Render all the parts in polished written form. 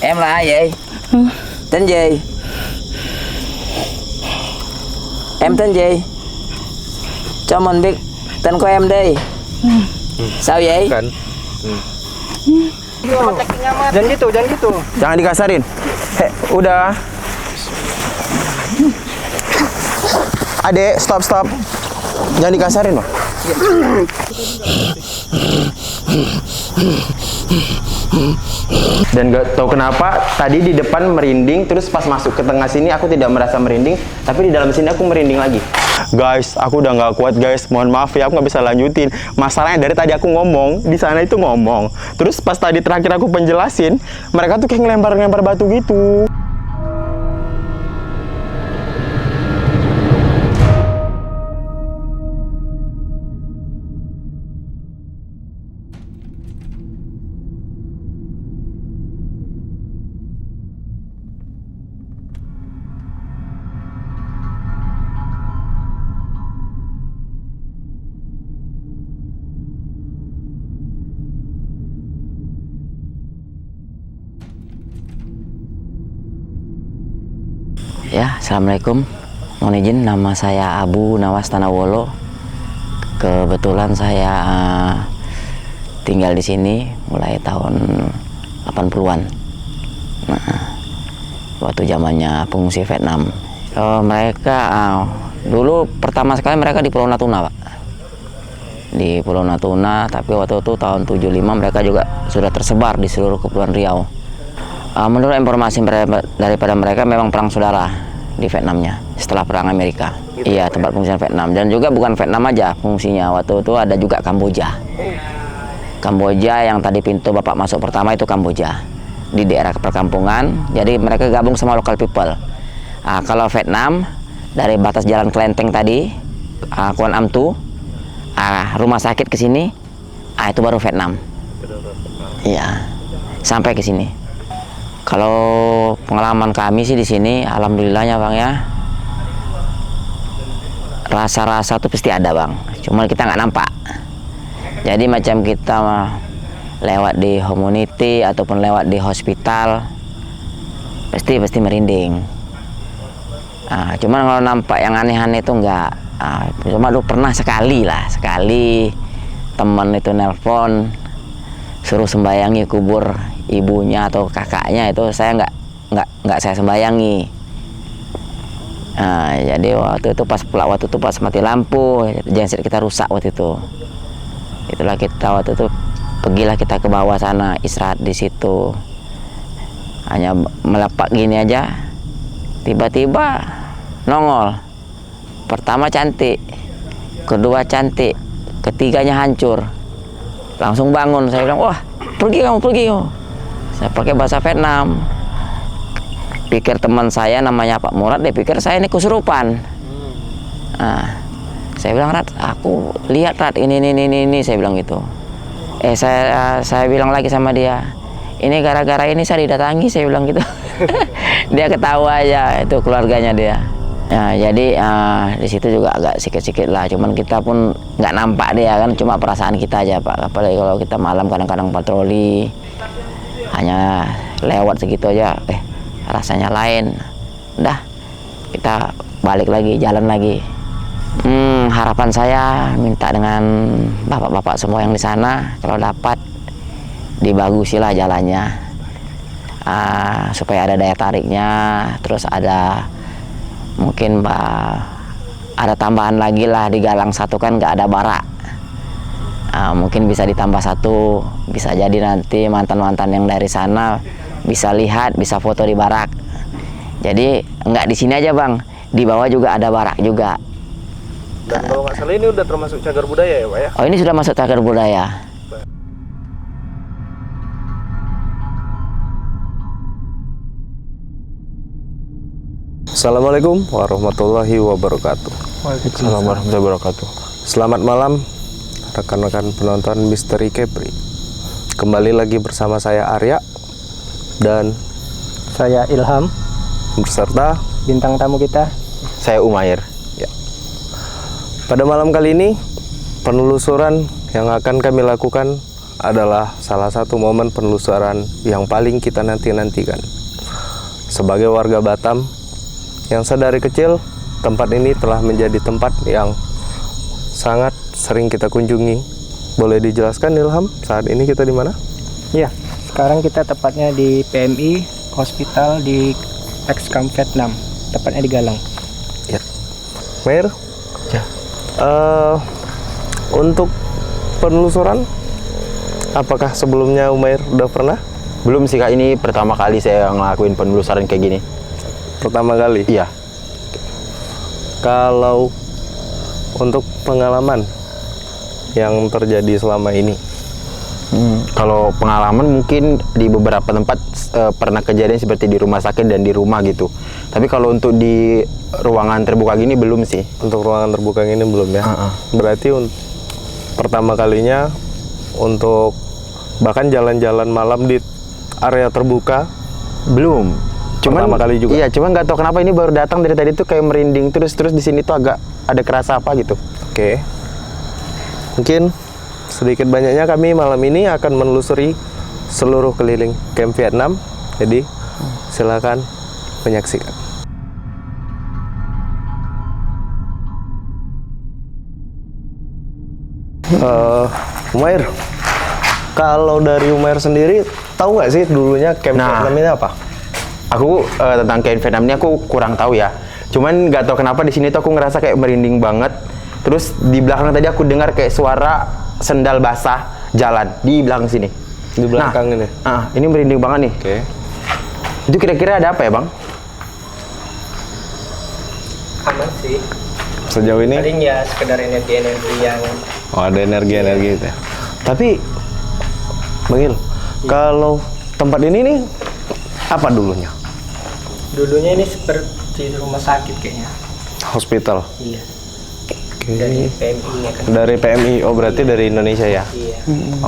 Em là ai vậy? Tên gì? Em tên gì? Cho mình biết tên của em đi. Sao vậy? Kan. Jangan gitu, jangan gitu. Jangan dikasarin. Udah. Adek, stop. Jangan dikasarin loh. Dan gak tahu kenapa tadi di depan merinding, terus pas masuk ke tengah sini aku tidak merasa merinding, tapi di dalam sini aku merinding lagi. Guys, aku udah nggak kuat guys, mohon maaf ya, aku nggak bisa lanjutin. Masalahnya dari tadi aku ngomong, di sana itu ngomong, terus pas tadi terakhir aku penjelasin, mereka tuh kayak ngelempar batu gitu. Ya, assalamualaikum. Mohon izin, nama saya Abu Nawas Tanawolo. Kebetulan saya tinggal di sini mulai tahun 80-an. Nah, waktu zamannya pengungsi Vietnam. Mereka dulu pertama sekali mereka di Pulau Natuna, Pak. Di Pulau Natuna, tapi waktu itu tahun 75 mereka juga sudah tersebar di seluruh Kepulauan Riau. Menurut informasi daripada mereka memang perang saudara di Vietnamnya setelah perang Amerika. Gitu, iya, tempat pengungsian Vietnam. Dan juga bukan Vietnam aja fungsinya, waktu itu ada juga Kamboja. Kamboja yang tadi pintu bapak masuk pertama itu Kamboja di daerah perkampungan. Jadi mereka gabung sama local people. Kalau Vietnam dari batas Jalan Kelenteng tadi, Kuan Am Tu, rumah sakit ke sini, itu baru Vietnam. Iya, sampai ke sini. Kalau pengalaman kami sih di sini, alhamdulillahnya Bang ya, rasa-rasa tuh pasti ada Bang, cuma kita nggak nampak. Jadi macam kita lewat di community ataupun lewat di hospital, pasti merinding. Cuman kalau nampak yang aneh-aneh itu enggak. Cuma lu pernah sekali teman itu nelpon suruh sembayangi kubur ibunya atau kakaknya, itu saya nggak saya sembayangi. Jadi waktu itu pas mati lampu, genset kita rusak waktu itu. Itulah kita waktu itu pergilah kita ke bawah sana, istirahat di situ. Hanya melepak gini aja, tiba-tiba nongol. Pertama cantik, kedua cantik, ketiganya hancur. Langsung bangun, saya bilang, wah pergi kamu. Saya pakai bahasa Vietnam. Pikir teman saya namanya Pak Murad, dia pikir saya ini kesurupan. Saya bilang, Rat, aku lihat Rat, ini, saya bilang gitu. Saya bilang lagi sama dia, ini gara-gara ini saya didatangi, saya bilang gitu. Dia ketawa aja, itu keluarganya dia. Jadi di situ juga agak sikit-sikit lah, cuman kita pun nggak nampak dia kan, cuma perasaan kita aja Pak. Apalagi kalau kita malam kadang-kadang patroli, hanya lewat segitu aja, rasanya lain. Udah, kita balik lagi, jalan lagi. Harapan saya minta dengan bapak-bapak semua yang di sana, kalau dapat dibagusilah jalannya, supaya ada daya tariknya, terus ada mungkin ada tambahan lagi lah di Galang 1 kan nggak ada barak. Mungkin bisa ditambah 1, bisa jadi nanti mantan-mantan yang dari sana bisa lihat, bisa foto di barak. Jadi nggak di sini aja Bang, di bawah juga ada barak juga. Dan kalau nggak salah ini udah termasuk cagar budaya ya Pak ya? Oh, ini sudah masuk cagar budaya. Assalamualaikum warahmatullahi wabarakatuh. Waalaikumsalam warahmatullahi wabarakatuh. Selamat malam rekan-rekan penonton Misteri Kepri. Kembali lagi bersama saya Arya dan saya Ilham beserta bintang tamu kita, Saya Umair. ya. Pada malam kali ini penelusuran yang akan kami lakukan adalah salah satu momen penelusuran yang paling kita nanti-nantikan. Sebagai warga Batam yang sedari kecil, tempat ini telah menjadi tempat yang sangat sering kita kunjungi. Boleh dijelaskan Ilham, saat ini kita di mana? Iya, sekarang kita tepatnya di PMI Hospital di Excam Vietnam, tepatnya di Galang. Ya. Mayor? Ya. Untuk penelusuran, apakah sebelumnya Umair udah pernah? Belum sih Kak, ini pertama kali saya ngelakuin penelusuran kayak gini. Pertama kali? Iya. Kalau untuk pengalaman yang terjadi selama ini, Kalau pengalaman mungkin di beberapa tempat pernah kejadian seperti di rumah sakit dan di rumah gitu. Tapi kalau untuk di ruangan terbuka gini belum sih. untuk ruangan terbuka ini belum ya? Berarti pertama kalinya untuk bahkan jalan-jalan malam di area terbuka Belum. Pertama kali juga? Iya, cuman nggak tahu kenapa ini baru datang dari tadi tuh kayak merinding terus di sini tuh agak ada kerasa apa gitu. Oke. Mungkin sedikit banyaknya kami malam ini akan menelusuri seluruh keliling camp Vietnam. Jadi silakan menyaksikan. Umair, kalau dari Umair sendiri tahu nggak sih dulunya camp Vietnam ini apa? Aku tentang camp Vietnam ini aku kurang tahu ya. Cuman nggak tahu kenapa di sini tuh aku ngerasa kayak merinding banget. Terus di belakang tadi aku dengar kayak suara sendal basah jalan di belakang sini. Di belakang ini. Ini merinding banget nih. Oke. Itu kira-kira ada apa ya, Bang? Aman sih. Sejauh ini? Paling ya sekedar energi-energi yang Oh, ada energi-energi gitu ya. Tapi, Bang Il, kalau tempat ini nih apa dulunya? dulunya ini seperti rumah sakit kayaknya. Hospital. Iya. Oke. Dari PMI-nya kan. Dari PMI, oh berarti dari Indonesia ya? Iya.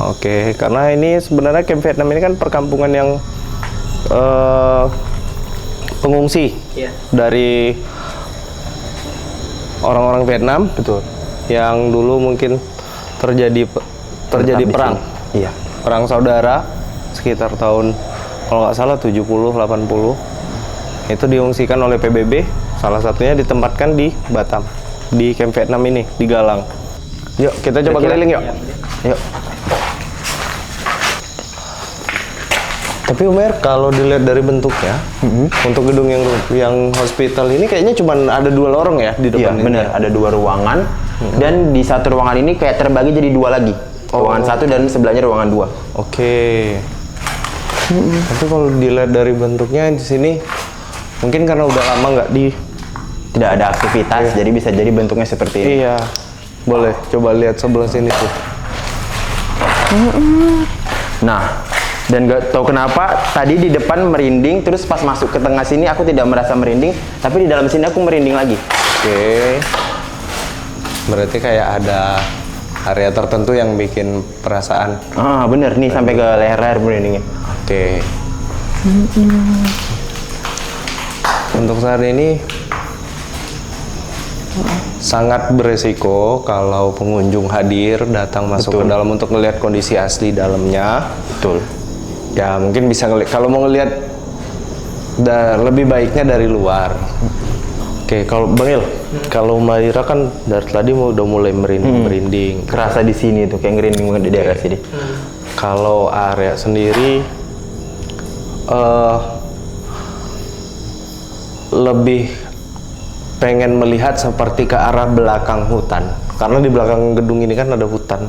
Oke, karena ini sebenarnya camp Vietnam ini kan perkampungan yang pengungsi Iya. dari orang-orang Vietnam. Betul. Yang dulu mungkin terjadi Tetap di perang. sini. Iya. Perang saudara sekitar tahun kalau nggak salah 70-80 itu diungsikan oleh PBB, salah satunya ditempatkan di Batam, di camp Vietnam ini, di Galang. Yuk kita coba Kira-kira- keliling yuk. Yuk. Tapi Umair, kalau dilihat dari bentuknya, untuk gedung yang hospital ini kayaknya cuma ada 2 lorong ya di Iya, depan ini. benar. Ada 2 ruangan dan di satu ruangan ini kayak terbagi jadi 2 lagi. Ruangan 1 dan sebelahnya ruangan 2. Oke. Tapi kalau dilihat dari bentuknya di sini, mungkin karena udah lama nggak di. Tidak ada aktivitas, jadi bisa jadi bentuknya seperti ini. Iya. Boleh coba lihat sebelah sini tuh. Nah, dan gak tahu kenapa tadi di depan merinding, terus pas masuk ke tengah sini aku tidak merasa merinding, tapi di dalam sini aku merinding lagi. Oke. Berarti kayak ada area tertentu yang bikin perasaan. Bener nih sampai ke leher-leher merindingnya. Oke. Untuk saat ini sangat beresiko kalau pengunjung hadir datang masuk ke dalam untuk melihat kondisi asli dalamnya. Betul. Ya mungkin bisa kalau mau ngelihat lebih baiknya dari luar. Oke, kalau Bang Il, kalau Maira kan dari tadi udah mulai merinding. Kerasa di sini tuh kayak ngerinding banget di daerah sini. Kalau area sendiri lebih pengen melihat seperti ke arah belakang hutan, karena di belakang gedung ini kan ada hutan.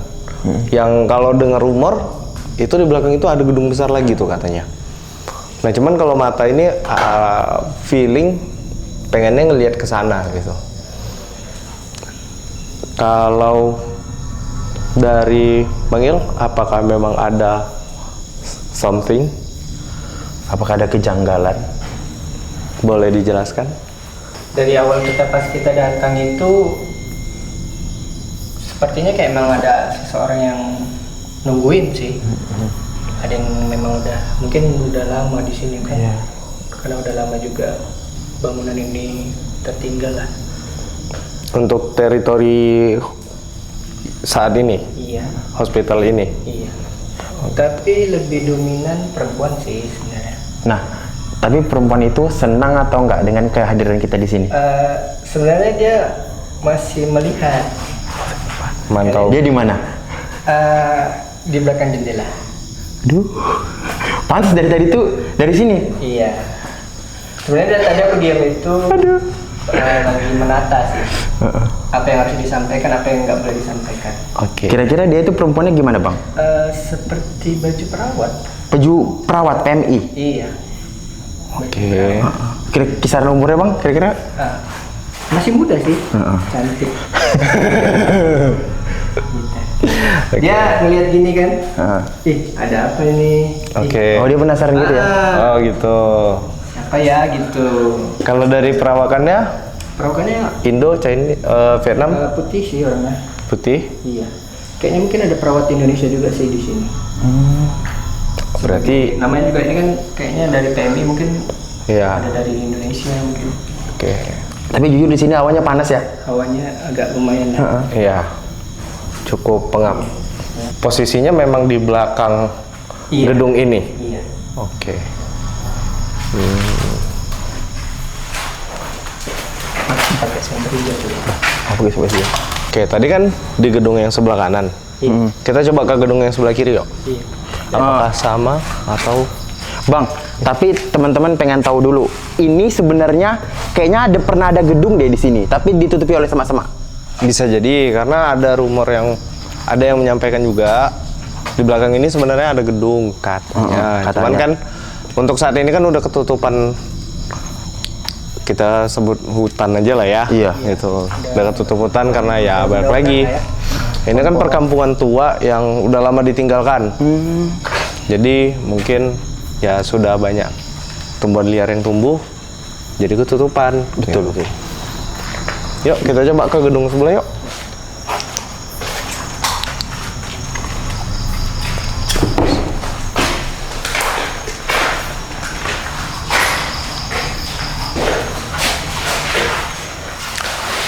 Yang kalau dengar rumor itu di belakang itu ada gedung besar lagi tuh katanya. Nah cuman kalau mata ini feeling pengennya ngelihat ke sana gitu. Kalau dari Bang Il, apakah memang ada something? Apakah ada kejanggalan? Boleh dijelaskan? Dari awal pas kita datang itu sepertinya kayak emang ada seseorang yang nungguin sih. Ada yang memang mungkin udah lama di sini kan. Karena udah lama juga bangunan ini tertinggal lah. Untuk teritori saat ini, Iya. hospital ini. Iya. Tapi lebih dominan perempuan sih sebenarnya. Nah, tapi perempuan itu senang atau enggak dengan kehadiran kita di sini? Sebenarnya dia masih melihat. Mantau. Dia di mana? Di belakang jendela. Aduh, pantas dari tadi tuh dari sini. Iya. Sebenarnya dari tadi aku diam itu lagi menata sih. Apa yang harus disampaikan, apa yang nggak boleh disampaikan. Oke. Kira-kira dia itu perempuannya gimana, Bang? Seperti baju perawat. Baju perawat PMI. Iya. Oke. Kira kisaran umurnya, Bang? Kira-kira? Masih muda sih. Cantik. Gitu. Dia ngeliat gini kan. Ih, ada apa ini? Oke. Oh, dia penasaran gitu ya? Oh gitu. Siapa ya gitu. Kalau dari perawakannya Perawakannya Indo, Chinese, Vietnam, putih sih orangnya. putih. Iya. Kayaknya mungkin ada perawat Indonesia juga sih di sini. Berarti Namanya juga ini kan kayaknya dari PMI mungkin ya. ada dari Indonesia mungkin. Oke. Tapi jujur di sini awalnya panas ya? Hawanya agak lumayan. Iya. Cukup pengap. Posisinya memang di belakang Iya. gedung ini. Iya. Oke. Pakai senter hijau tuh. Apa guys, ya? Oke, tadi kan di gedung yang sebelah kanan. Iya. Kita coba ke gedung yang sebelah kiri yuk. Iya. Apakah sama atau Bang, tapi teman-teman pengen tahu dulu. Ini sebenarnya kayaknya pernah ada gedung deh di sini, tapi ditutupi oleh semak-semak. bisa jadi karena ada rumor yang ada yang menyampaikan juga di belakang ini sebenarnya ada gedung katanya. katanya. Cuman kan untuk saat ini kan udah ketutupan, kita sebut hutan aja lah ya. Iya. Gitu. Udah ketutup hutan karena ya balik lagi. Ini kan perkampungan tua yang udah lama ditinggalkan. Jadi mungkin ya sudah banyak tumbuhan liar yang tumbuh, jadi ketutupan. Betul. Gitu. Yuk kita coba ke gedung sebelah yuk.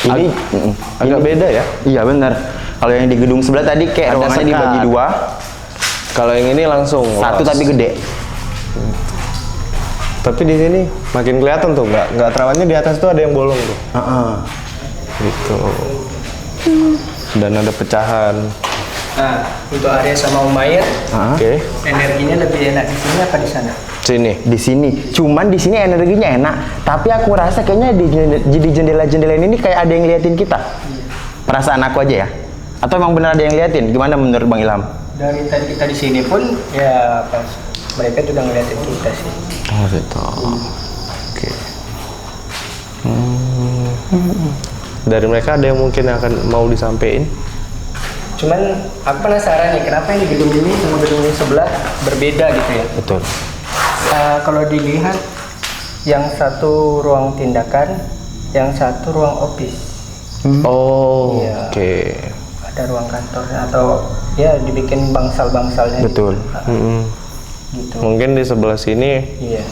Ini Agak beda ya. Iya benar. Kalau yang di gedung sebelah tadi kayak Ada ruangannya sekat. dibagi dua, Kalau yang ini langsung satu luas. tapi gede. Tapi di sini makin kelihatan tuh, nggak terawannya di atas tuh ada yang bolong tuh. Gitu. Dan ada pecahan. Nah, untuk Arya sama Umayyad, Oke. energinya lebih enak di sini apa di sana? Sini. Di sini. Cuman di sini energinya enak, tapi aku rasa kayaknya di jendela-jendela ini kayak ada yang ngeliatin kita. Perasaan aku aja ya. Atau emang benar ada yang ngeliatin? Gimana menurut Bang Ilham? Dari tadi kita di sini pun ya pas mereka juga ngeliatin kita sih. Oh gitu. Oke. Dari mereka ada yang mungkin akan mau disampaikan. Cuman aku penasaran nih, kenapa ini gedung ini sama gedung ini sebelah berbeda gitu ya? Betul. Kalau dilihat, yang satu ruang tindakan, yang satu ruang office. Oh, Iya. oke. Ada ruang kantor atau ya dibikin bangsal-bangsalnya. Betul. Gitu. Mungkin di sebelah sini. Iya.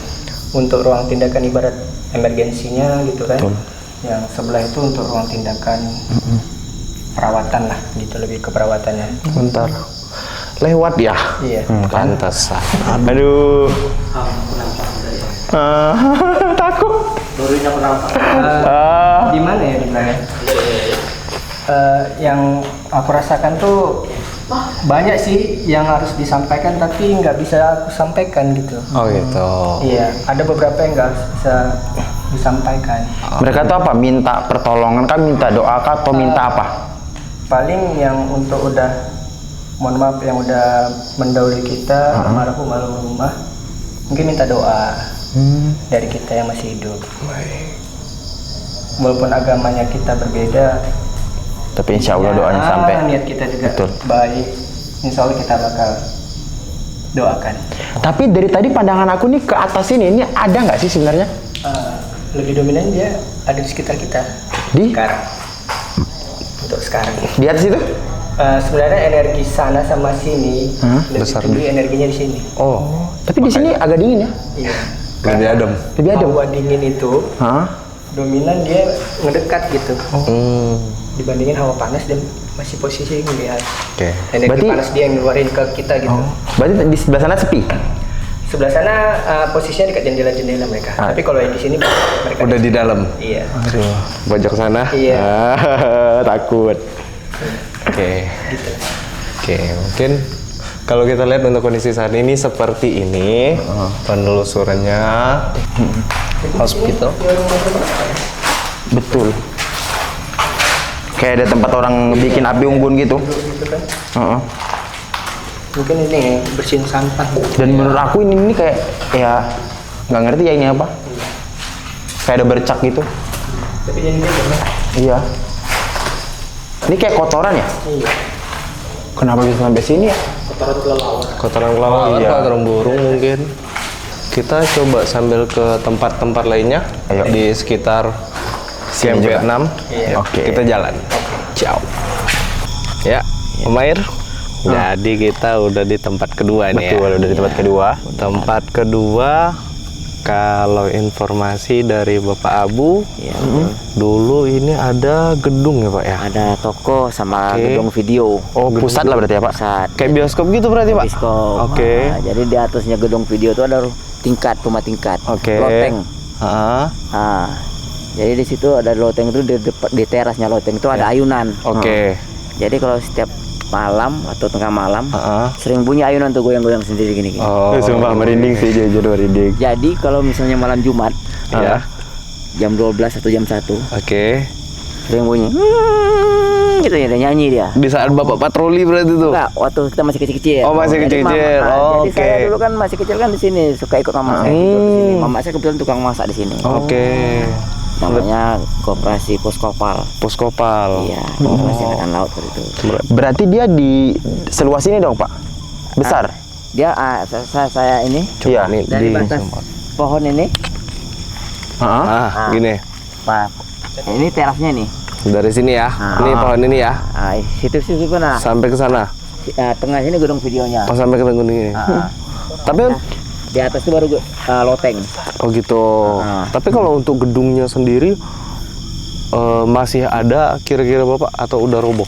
Untuk ruang tindakan ibarat emergensinya gitu kan. Betul. Yang sebelah itu untuk ruang tindakan perawatan lah, gitu lebih ke perawatannya. Bentar. Lewat ya? Iya. Pantesan. Aduh. Takut. Di mana ya di mana? Yang aku rasakan tuh banyak sih yang harus disampaikan tapi nggak bisa aku sampaikan gitu. Oh gitu. Iya, ada beberapa yang nggak bisa disampaikan. Mereka tuh apa? Minta pertolongan kah? Minta doa kah? Atau minta apa? Paling yang untuk udah, mohon maaf yang udah mendahului kita, almarhum almarhumah, mungkin minta doa dari kita yang masih hidup. Walaupun agamanya kita berbeda, Tapi insya Allah doanya sampai. niat kita juga Betul. baik, insya Allah kita bakal doakan. Tapi dari tadi pandangan aku nih ke atas ini ada nggak sih sebenarnya? Lebih dominan dia ada di sekitar kita. Di? Sekarang. Untuk sekarang. Di atas itu? Sebenarnya energi sana sama sini lebih Besar tinggi energinya di sini. Oh, Tapi di sini agak dingin ya? Iya. lebih adem. Lebih adem. Hawa dingin itu Hah? dominan dia ngedekat gitu. Hmm. dibandingin hawa panas dan masih posisi ngelihat. Oke. Energi Berarti panas dia yang ngeluarin ke kita gitu. berarti di sebelah sana sepi. Sebelah sana posisinya dekat jendela-jendela mereka. Tapi kalau yang di sini mereka Udah di dalam. Iya. Aduh, pojok sana. Iya. Takut. Oke. Oke, mungkin kalau kita lihat untuk kondisi saat ini seperti ini, penelusurannya hospital. Betul. Kayak ada tempat orang bikin api unggun gitu. Gitu kan. Heeh. Mungkin ini bersihin sampah. Dan menurut aku ini kayak ya nggak ngerti ya ini apa. Kayak ada bercak gitu. Tapi jadi dia benar. Iya. Ini kayak kotoran ya? Iya. Kenapa bisa sampai sini ya? Kotoran kelelawar. Kotoran kelelawar, Iya. kotoran burung mungkin. Kita coba sambil ke tempat-tempat lainnya. Ayo. Di sekitar Sini Camp juga. Vietnam. Iya. Oke. Kita jalan. Ciao. Ya, Om Air. Jadi kita udah di tempat kedua nih Betul, ya. udah di tempat kedua. Tempat kedua, kalau informasi dari Bapak Abu, Ya, dulu ini ada gedung ya Pak ya? ada toko sama Oke. gedung video. Oh, pusat lah berarti ya, Pak? Pusat. Kayak bioskop gitu berarti Pak? Bioskop. Oke. Nah, jadi di atasnya gedung video itu ada tingkat, rumah tingkat. Oke. Loteng. Ah, Nah, jadi di situ ada loteng itu di terasnya loteng itu ada ayunan. oke. Jadi kalau setiap malam atau tengah malam Ah. sering bunyi ayunan tuh goyang-goyang sendiri gini-gini. Oh, Sumpah merinding sih, jujur merinding. Jadi kalau misalnya malam Jumat ya. jam 12 atau jam 1 Oke. sering bunyi gitu ya, dia nyanyi dia. Di saat Bapak patroli berarti tuh? Enggak, waktu kita masih kecil-kecil. Oh, masih Jadi kecil-kecil. mama- Oh, jadi saya oke. dulu kan masih kecil kan di sini suka ikut mama saya tidur di sini. Mama saya kebetulan tukang masak di sini. Oke. Namanya Koperasi Puskopal. Puskopal. Iya, Koperasi Angkatan Laut waktu itu. Berarti dia di seluas ini dong, Pak? Besar? Dia saya ini Iya. Nih, dari di batas pohon ini, gini. Pak. Ini terasnya nih. Dari sini ya. Ini pohon ini ya. Nah, situ mana? Sampai ke sana. Tengah sini gedung videonya. Oh, sampai ke tengah ini. Ah. Tapi Di atas itu baru loteng. oh gitu. Tapi kalau untuk gedungnya sendiri masih ada kira-kira Bapak atau udah roboh?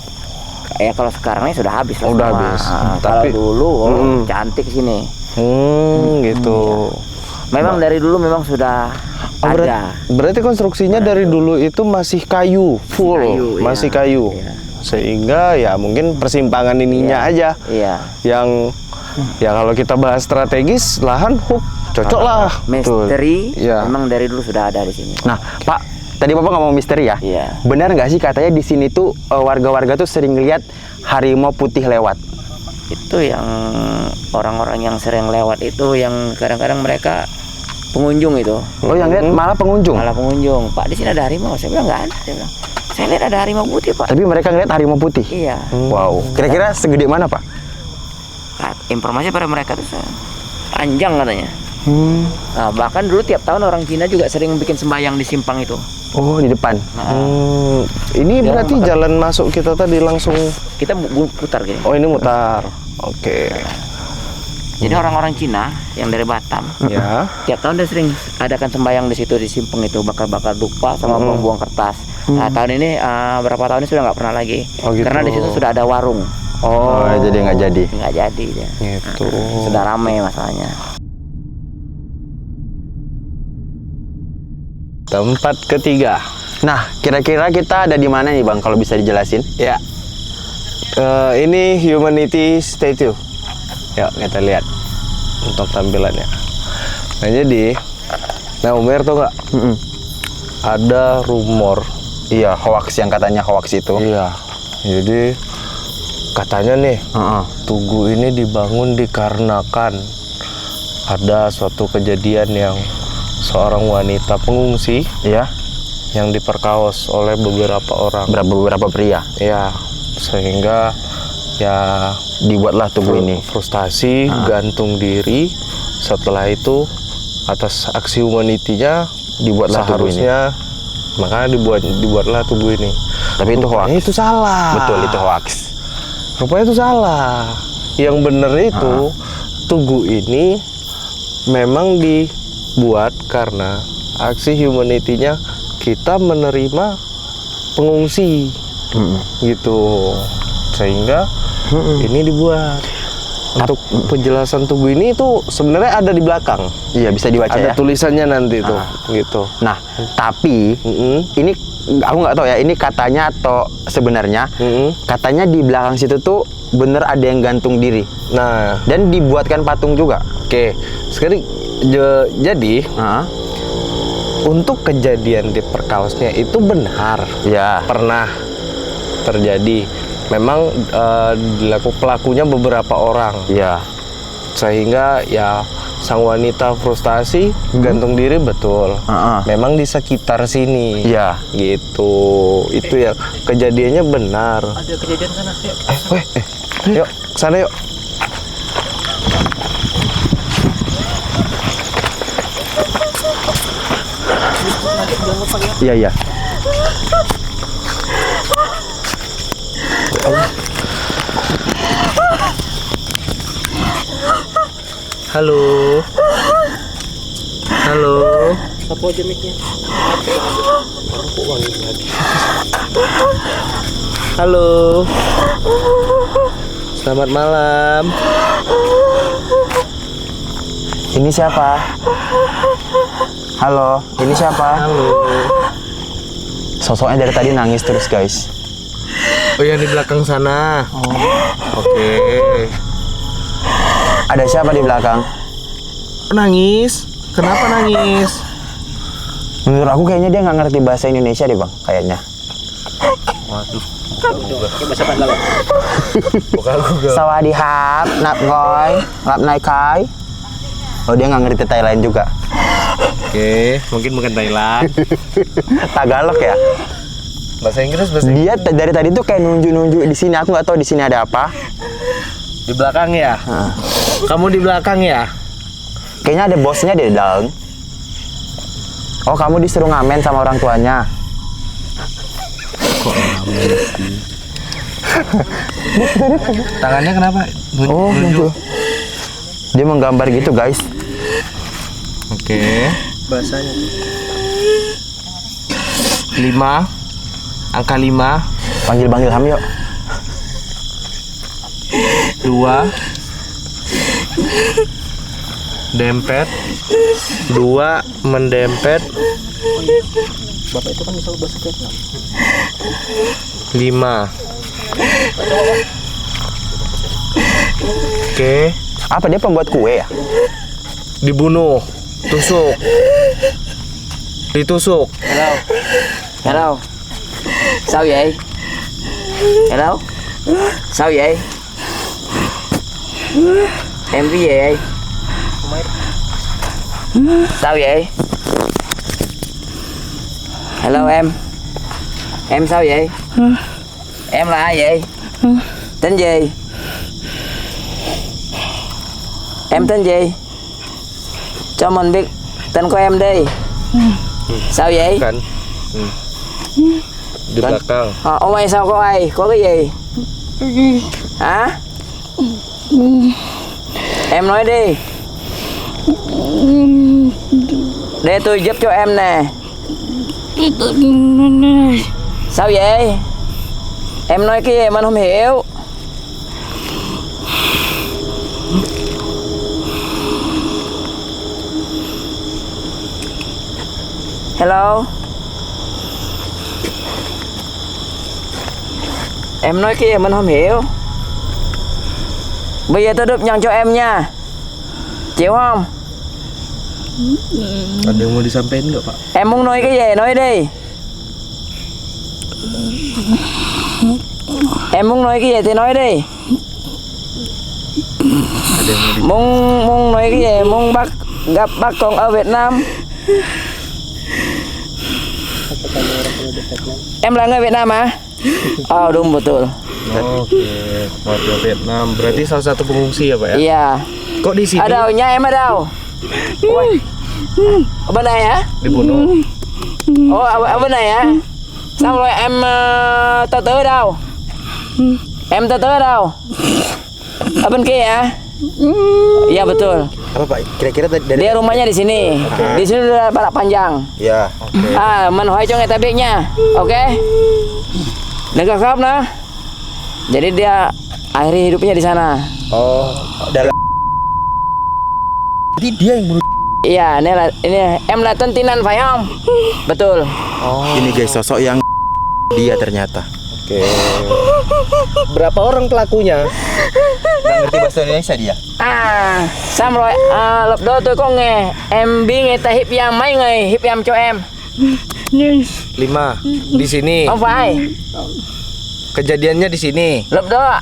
Ya kalau sekarang ini sudah habis lah. Udah semua. habis. Kalau Tapi- dulu cantik sini. Gitu. Memang dari dulu memang sudah ada. Berarti konstruksinya dari dulu itu masih kayu, full, kayu, iya. masih kayu. Iya. Sehingga ya mungkin persimpangan ininya aja Iya. yang ya kalau kita bahas strategis lahan cocok lah. Misteri Iya. memang dari dulu sudah ada di sini. Nah, Pak, tadi Bapak ngomong misteri ya? Iya. Benar nggak sih katanya di sini tuh warga-warga tuh sering lihat harimau putih lewat? Itu yang orang-orang yang sering lewat itu yang kadang-kadang mereka pengunjung itu. Oh, yang lihat malah pengunjung. Malah pengunjung. Pak, di sini ada harimau. Saya bilang nggak ada. Dia bilang, saya lihat ada harimau putih, Pak. Tapi mereka ngeliat harimau putih. Iya. Wow. Kira-kira segede mana, Pak? Informasi pada mereka tuh panjang katanya. Nah, bahkan dulu tiap tahun orang Cina juga sering bikin sembahyang di simpang itu. Oh, di depan. Ini berarti jalan masuk kita tadi langsung. Kita putar gini. Oh, ini mutar. Oke. Jadi orang-orang Cina yang dari Batam, Ya. tiap tahun dia sering adakan sembahyang di situ di simpang itu, bakar-bakar dupa sama buang-buang kertas. Nah, tahun ini berapa tahun ini sudah nggak pernah lagi. Oh, gitu. Karena di situ sudah ada warung. Oh, jadi nggak jadi. Nggak jadi dia. Gitu. Sudah ramai masalahnya. Tempat ketiga. Nah, kira-kira kita ada di mana nih, Bang? Kalau bisa dijelasin? Ya. Ini Humanity Statue. Yuk kita lihat untuk tampilannya. Nah jadi, Umer tuh nggak? Ada rumor. Iya, hoax yang katanya hoax itu. Iya. Jadi katanya nih, Tugu ini dibangun dikarenakan ada suatu kejadian yang seorang wanita pengungsi Iya. yang diperkaos oleh beberapa orang. Beberapa pria. Ya, sehingga ya Dibuatlah tugu ini. frustasi, gantung diri. Setelah itu atas aksi humanitinya Dibuatlah tugu ini. seharusnya makanya dibuatlah tugu ini. Tapi itu hoax. Rupanya itu salah. Betul, itu hoax. Rupanya itu salah. Yang benar itu tugu ini memang dibuat karena aksi humanitinya kita menerima pengungsi gitu. Sehingga ini dibuat. Untuk penjelasan tugu ini itu sebenarnya ada di belakang. Iya, bisa dibaca Ada ya. tulisannya nanti tuh, gitu. Nah, tapi ini aku nggak tahu ya, ini katanya atau sebenarnya. Katanya di belakang situ tuh bener ada yang gantung diri. Nah, Dan dibuatkan patung juga. oke. Sekarang jadi untuk kejadian di Perkaosnya itu benar. Ya. Pernah terjadi. Memang pelakunya beberapa orang. Ya. Sehingga ya sang wanita frustasi gantung diri, betul. Memang di sekitar sini. Iya. Gitu. Itu ya kejadiannya benar. Ada kejadian sana, yuk. Yuk, sana yuk. Iya, iya. Halo. Halo. Sapu aja mic-nya. Halo. Selamat malam. Ini siapa? Halo, ini siapa? Halo. Sosoknya dari tadi nangis terus, guys. Oh, yang di belakang sana. Oke. Ada siapa di belakang? Nangis? Kenapa nangis? Menurut aku kayaknya dia nggak ngerti bahasa Indonesia deh, Bang. Kayaknya. Waduh. Bahasa Bangla. Bukan juga. Sawadihap, nap goy, lap naikai. Oh, dia nggak ngerti Thailand juga. Oke, mungkin bukan Thailand. Tagalog ya? Bahasa Inggris, bahasa Inggris. Dia dari tadi tuh kayak nunjuk-nunjuk di sini. Aku nggak tahu di sini ada apa. Di belakang ya? Kamu di belakang ya? Kayaknya ada bosnya di dalam. Oh, kamu disuruh ngamen sama orang tuanya. Tangannya kenapa? Nunjuk. Dia menggambar gitu, guys. Oke. Bahasanya. 5. Angka 5. Panggil Ham yuk. 2. Dempet. 2 mendempet. Bapak itu kan bisa bahasa Vietnam. 5. Oke. Apa dia pembuat kue ya? Dibunuh. Tusuk. Ditusuk. Hello. Hello. Sao vậy? Hello. Sao vậy? Em cái gì vậy? Sao vậy? Hello em. Em sao vậy? Em là ai vậy? Tên gì? Em tên gì? Cho mình biết tên của em đi. Sao vậy? Kan. Di belakang. Ông ơi sao có ai? Có cái gì? Hả? Em nói đi. Để tôi giúp cho em nè. Sao vậy? Em nói cái gì mà anh không hiểu? Hello. Em nói cái gì mình không hiểu. Bây giờ tôi đúp nhận cho em nha. Chịu không? Ada yang mau disampaikan nggak, Pak? Em muốn nói cái gì nói đi. Em muốn nói cái gì thì nói đi. Muốn nói cái gì? Muốn gặp bác con ở Việt Nam. Em là người Việt Nam hả? Đúng betul. Oke, warga Vietnam. Berarti salah satu pengungsi ya, Pak ya? Iya. Kok di sini Ở đâu? Nhà em ở đâu? Ui. Ở bên này hả? dibunuh? Ở bên này hả? Xong rồi em tơ tớ ở đâu? Em tơ tớ ở đâu? Ở bên kia hả? Iya betul. Apa Pak? Kira-kira dari Dia rumahnya di sini. Di sini udah balak panjang. ya. Mình hỏi cho người ta biết nha. Ok? Negara Arab nah. Jadi dia akhiri hidupnya di sana. Oh, dalam. Jadi dia yang bunuh. Iya, ini em là tên Tin Anh phải không? Betul. Ini guys, sosok yang dia ternyata. Oke. Berapa orang pelakunya? Nggak ngerti bahasa Indonesia dia. Xong rồi, lúc đó tôi có nghe em biết người ta hiếp dâm mấy người hiếp dâm cho em. 5 di sini. Không phải. Kejadiannya di sini. Lúc đó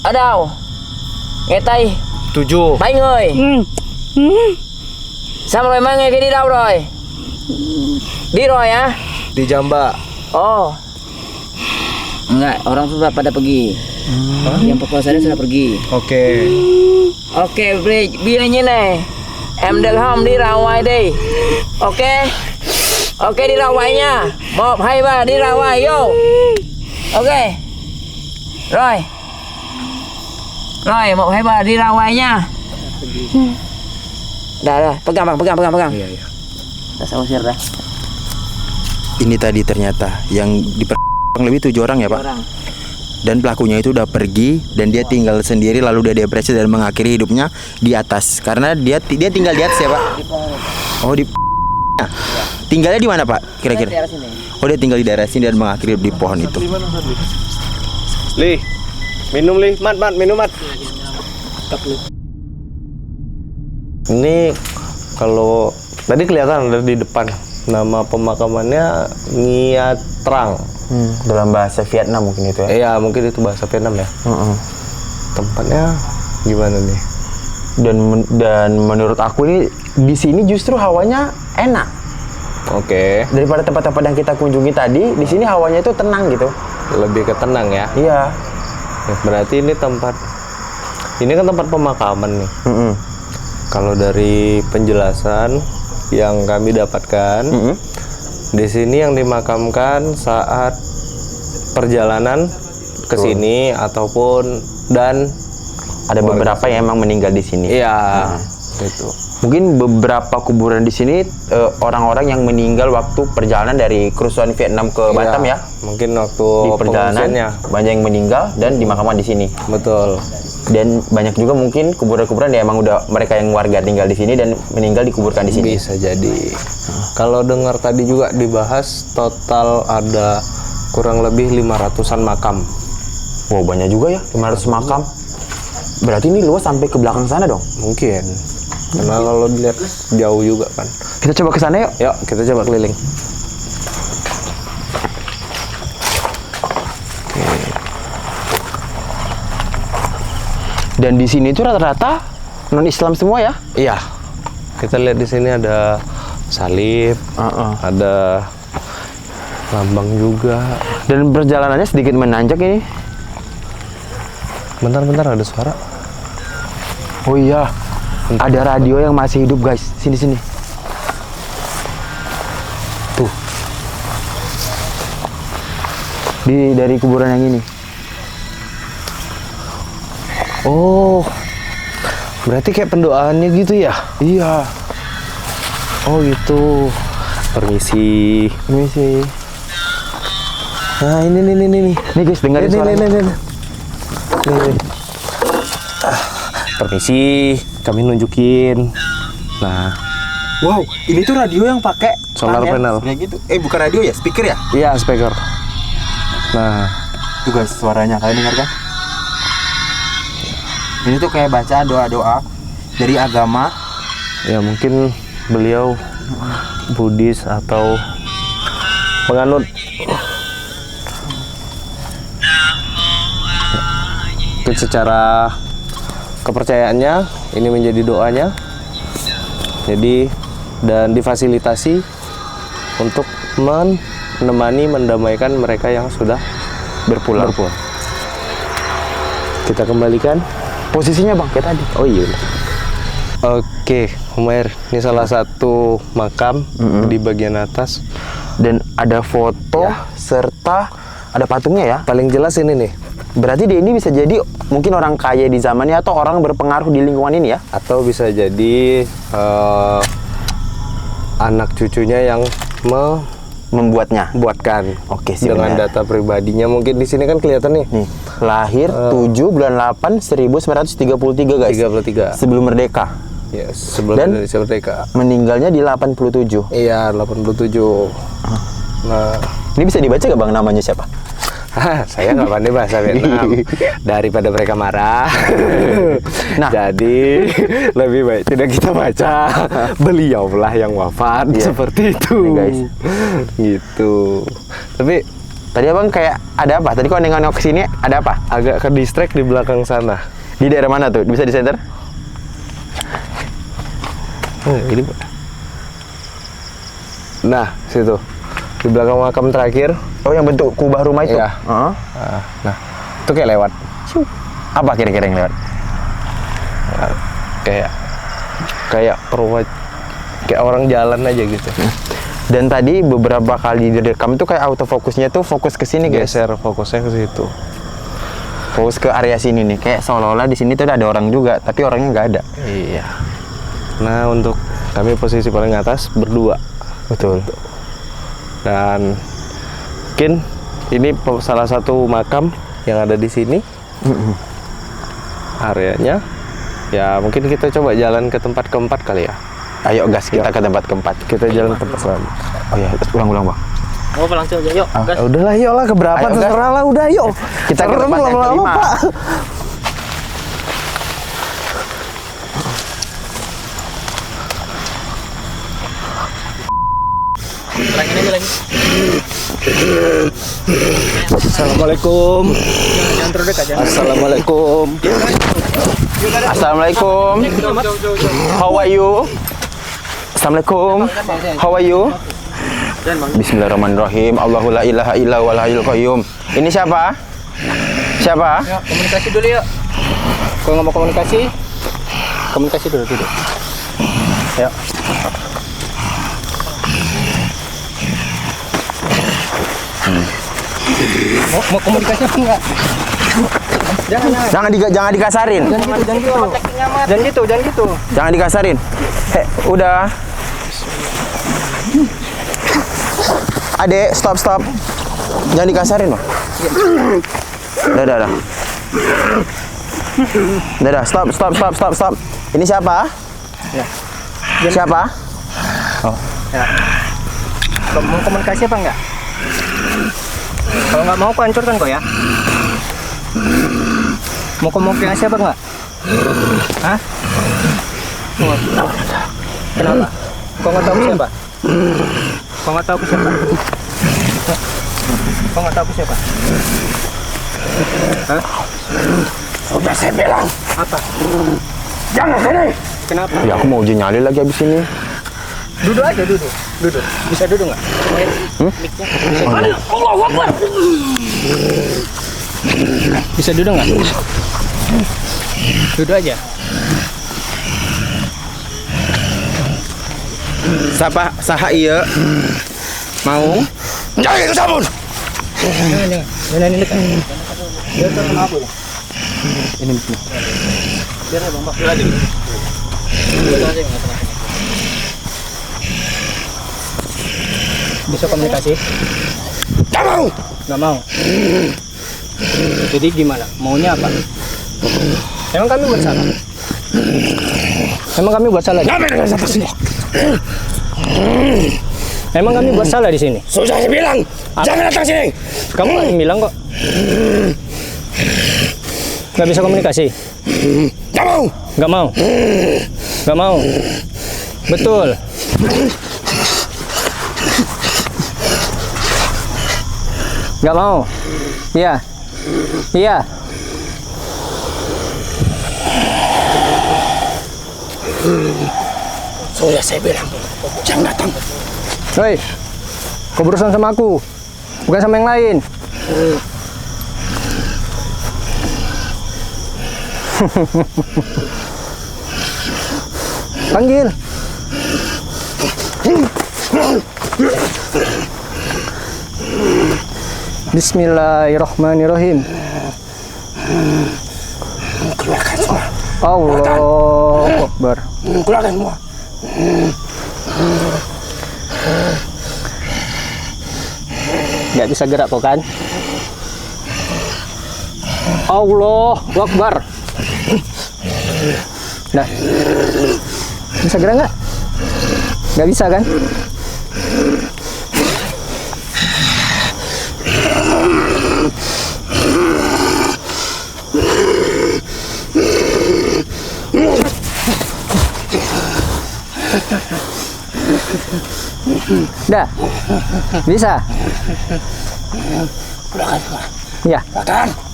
ở đâu? Người Tây 7. 7 người. Xong rồi mấy người kia đi đâu rồi? Đi rồi hả? Di Jamba. Oh. Enggak, orang sudah pada pergi. Yang perkosaan sudah pergi. Oke. Ok, bây giờ như này. Em được không? Đi ra ngoài đi. Ok. Ok, đi ra ngoài nha. 1, 2, 3, đi ra ngoài, vô. Ok. Rồi. Rồi, 1, 2, 3, đi ra ngoài nha. Dah, pegang bang, pegang. Iya. Dah, saya usir dah. Ini tadi ternyata yang kurang lebih 7 orang ya Pak. Orang. Dan pelakunya itu udah pergi dan dia tinggal sendiri lalu dia depresi dan mengakhiri hidupnya di atas karena dia tinggal di atas ya Pak. Oh di. Tinggalnya di mana Pak? Kira-kira? Di daerah sini. Oh dia tinggal di daerah sini dan mengakhiri hidup di pohon itu. Li. Minum Li, Mat, minum Mat. Ini kalau tadi kelihatan ada di depan. Nama pemakamannya Ngiatrang. Dalam bahasa Vietnam mungkin itu ya. Iya, mungkin itu bahasa Vietnam ya. Tempatnya gimana nih? Dan menurut aku ini di sini justru hawanya enak. Oke. Daripada tempat-tempat yang kita kunjungi tadi, di sini hawanya itu tenang gitu. Lebih ke tenang ya. Iya. Berarti ini kan tempat pemakaman nih. Kalau dari penjelasan yang kami dapatkan, di sini yang dimakamkan saat perjalanan ke sini ataupun dan Ada beberapa yang emang meninggal di sini. iya, itu. Mungkin beberapa kuburan di sini orang-orang yang meninggal waktu perjalanan dari kerusuhan Vietnam ke Batam ya. Mungkin waktu Di perjalanan pengungsiannya. banyak yang meninggal dan dimakamkan di sini. Betul. Dan banyak juga mungkin kuburan-kuburan yang emang udah mereka yang warga tinggal di sini dan meninggal dikuburkan di sini. Bisa jadi. Kalau dengar tadi juga dibahas total ada kurang lebih 500-an makam. Wow, banyak juga ya, 500 makam. Berarti ini luas sampai ke belakang sana dong. Mungkin. Karena kalau dilihat jauh juga kan. Kita coba ke sana yuk. Yuk, kita coba keliling. Dan di sini tuh rata-rata non-Islam semua ya? Iya. Kita lihat di sini ada salib, ada lambang juga. Dan perjalanannya sedikit menanjak ini. Bentar, ada suara. Oh iya, ada radio yang masih hidup guys. Sini. Tuh. Dari kuburan yang ini. Oh, berarti kayak pendoaannya gitu ya? Iya. Oh gitu. Permisi. Nah ini. Nih guys, dengerin suaranya. Nih. Permisi, kami nunjukin. Nah, Wow, ini tuh radio yang pakai Solar panel. Kayak gitu. Bukan radio ya, speaker ya? iya speaker. Nah, Tuh guys, suaranya kalian dengar kan? Ini tuh kayak baca doa-doa dari agama. ya mungkin beliau Buddhis atau penganut. Mungkin secara kepercayaannya ini menjadi doanya. Jadi dan difasilitasi untuk mendamaikan mereka yang sudah berpulang. Kita kembalikan Posisinya bang, kayak tadi. Oh iya. Oke, Umair, ini salah satu makam di bagian atas. Dan ada foto serta ada patungnya ya. Paling jelas ini nih. Berarti dia ini bisa jadi mungkin orang kaya di zamannya atau orang berpengaruh di lingkungan ini ya? Atau bisa jadi anak cucunya yang membuatnya. buatkan. Oke, siap. Dengan data pribadinya mungkin di sini kan kelihatan nih. Nih, lahir 7 bulan 8 1933 guys. 33. Sebelum merdeka. Yes, sebelum Dan- Indonesia merdeka. Meninggalnya di 87. Iya, 87. Nah, Ini bisa dibaca gak Bang namanya siapa? saya nggak pandai bahasa Vietnam. Daripada mereka marah. Nah. Jadi lebih baik tidak kita baca. Beliaulah yang wafat seperti itu. Ini, guys. Gitu. Tapi Tadi abang kayak ada apa? Tadi kok nengok ke sini ada apa? agak ke distract di belakang sana. Di daerah mana tuh? Bisa di center? Ini. Nah, situ. Di belakang makam terakhir. Oh, yang bentuk kubah rumah itu? Iya. Heeh. Nah, itu kayak lewat. Apa kira-kira yang lewat? Kayak kayak orang jalan aja gitu. Dan tadi beberapa kali direkam tuh kayak autofokusnya tuh fokus ke sini guys. Geser fokusnya ke situ. Fokus ke area sini nih. Kayak seolah-olah di sini tuh ada orang juga, tapi orangnya nggak ada. Iya. Nah, untuk kami posisi paling atas berdua. Betul. Dan mungkin ini salah satu makam yang ada di sini. Areanya. Ya, mungkin kita coba jalan ke tempat keempat kali ya. Ayo gas, kita ke tempat keempat. Kita jalan ke tempat selanjutnya. Oh ya, ulang-ulang bang. Oh, langsung aja yuk. Gas. Udahlah, yuk lah, keberapa Ayo, terserah lah, udah yuk. Kita ke Serem tempat yang lama-lama, kelima. Pak. Assalamualaikum. Jangan terlalu dekat, jangan. Assalamualaikum. Assalamualaikum. How are you? Assalamualaikum. How are you? Bismillahirrahmanirrahim. Allahu la ilaha illa wal hayyul qayyum. Ini siapa? Siapa? Yuk, komunikasi dulu yuk. Kalau nggak mau komunikasi dulu duduk. Ya. Mau komunikasi apa enggak? Jangan dikasarin. Jangan gitu. Jangan dikasarin. Udah. Adek, stop. Jangan dikasarin, loh. Udah. Udah, stop. Ini siapa? Ya. Siapa? Mau komunikasi apa enggak? Kalau nggak mau, aku hancurkan kok ya. Mau komunikasi apa enggak? Hah? Kenapa? Kau nggak tahu siapa? Kau nggak tahu siapa? Hah? Sudah saya bilang. Apa? Jangan sini. Kenapa? Ya aku mau uji nyali lagi abis ini. Duduk aja, duduk. Bisa duduk nggak? Allahu Akbar. Bisa duduk nggak? Duduk aja. Saha iya? Mau? Jangan ikut sabun. Jangan ini dekat. Biar sama aku ya. Ini. Biar Bang Pak. Biar aja. Biar aja nggak apa-apa. Bisa komunikasi? Nggak mau. Nggak mau. Jadi gimana? Maunya apa? Emang kami buat salah? Emang kami buat salah? Ngapain dengan satu sini? Emang kami buat salah di sini? Sudah saya bilang, jangan datang sini. Kamu nggak bilang kok. Nggak bisa komunikasi? Nggak mau. Nggak mau? Nggak mau? Betul. Nggak mau? Iya. Iya. Sudah saya bilang, jangan datang. Hei, kau berurusan sama aku, bukan sama yang lain. Panggil. Bismillahirrahmanirrahim. Keluarkan semua. Allahu Akbar. Keluarkan semua. Nggak bisa gerak kok kan? Allahu Akbar. Nah, bisa gerak nggak? Nggak bisa kan? Dah, bisa. Iya.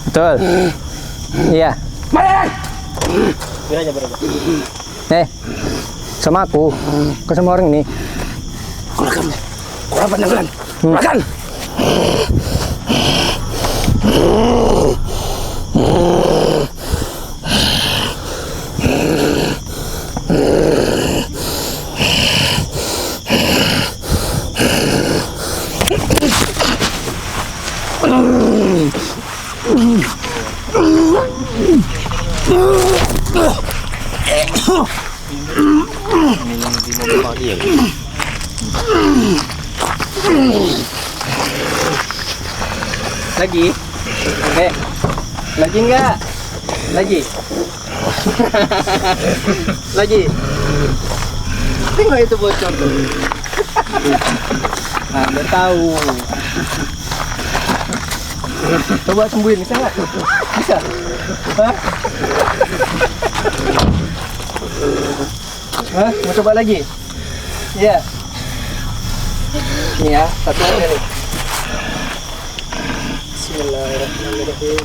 Betul. Iya. Sama aku. Kau sama orang ini. Kulakan dengan. Kulakan. Lagi? Lagi enggak? Lagi? Lagi? Tengok itu bocor tuh. Nah, udah tahu. Coba sembuhin, bisa nggak? Bisa? Hah? Hah? Mau coba lagi? Iya. Ini ya, satu lagi nih. Bismillahirrahmanirrahim.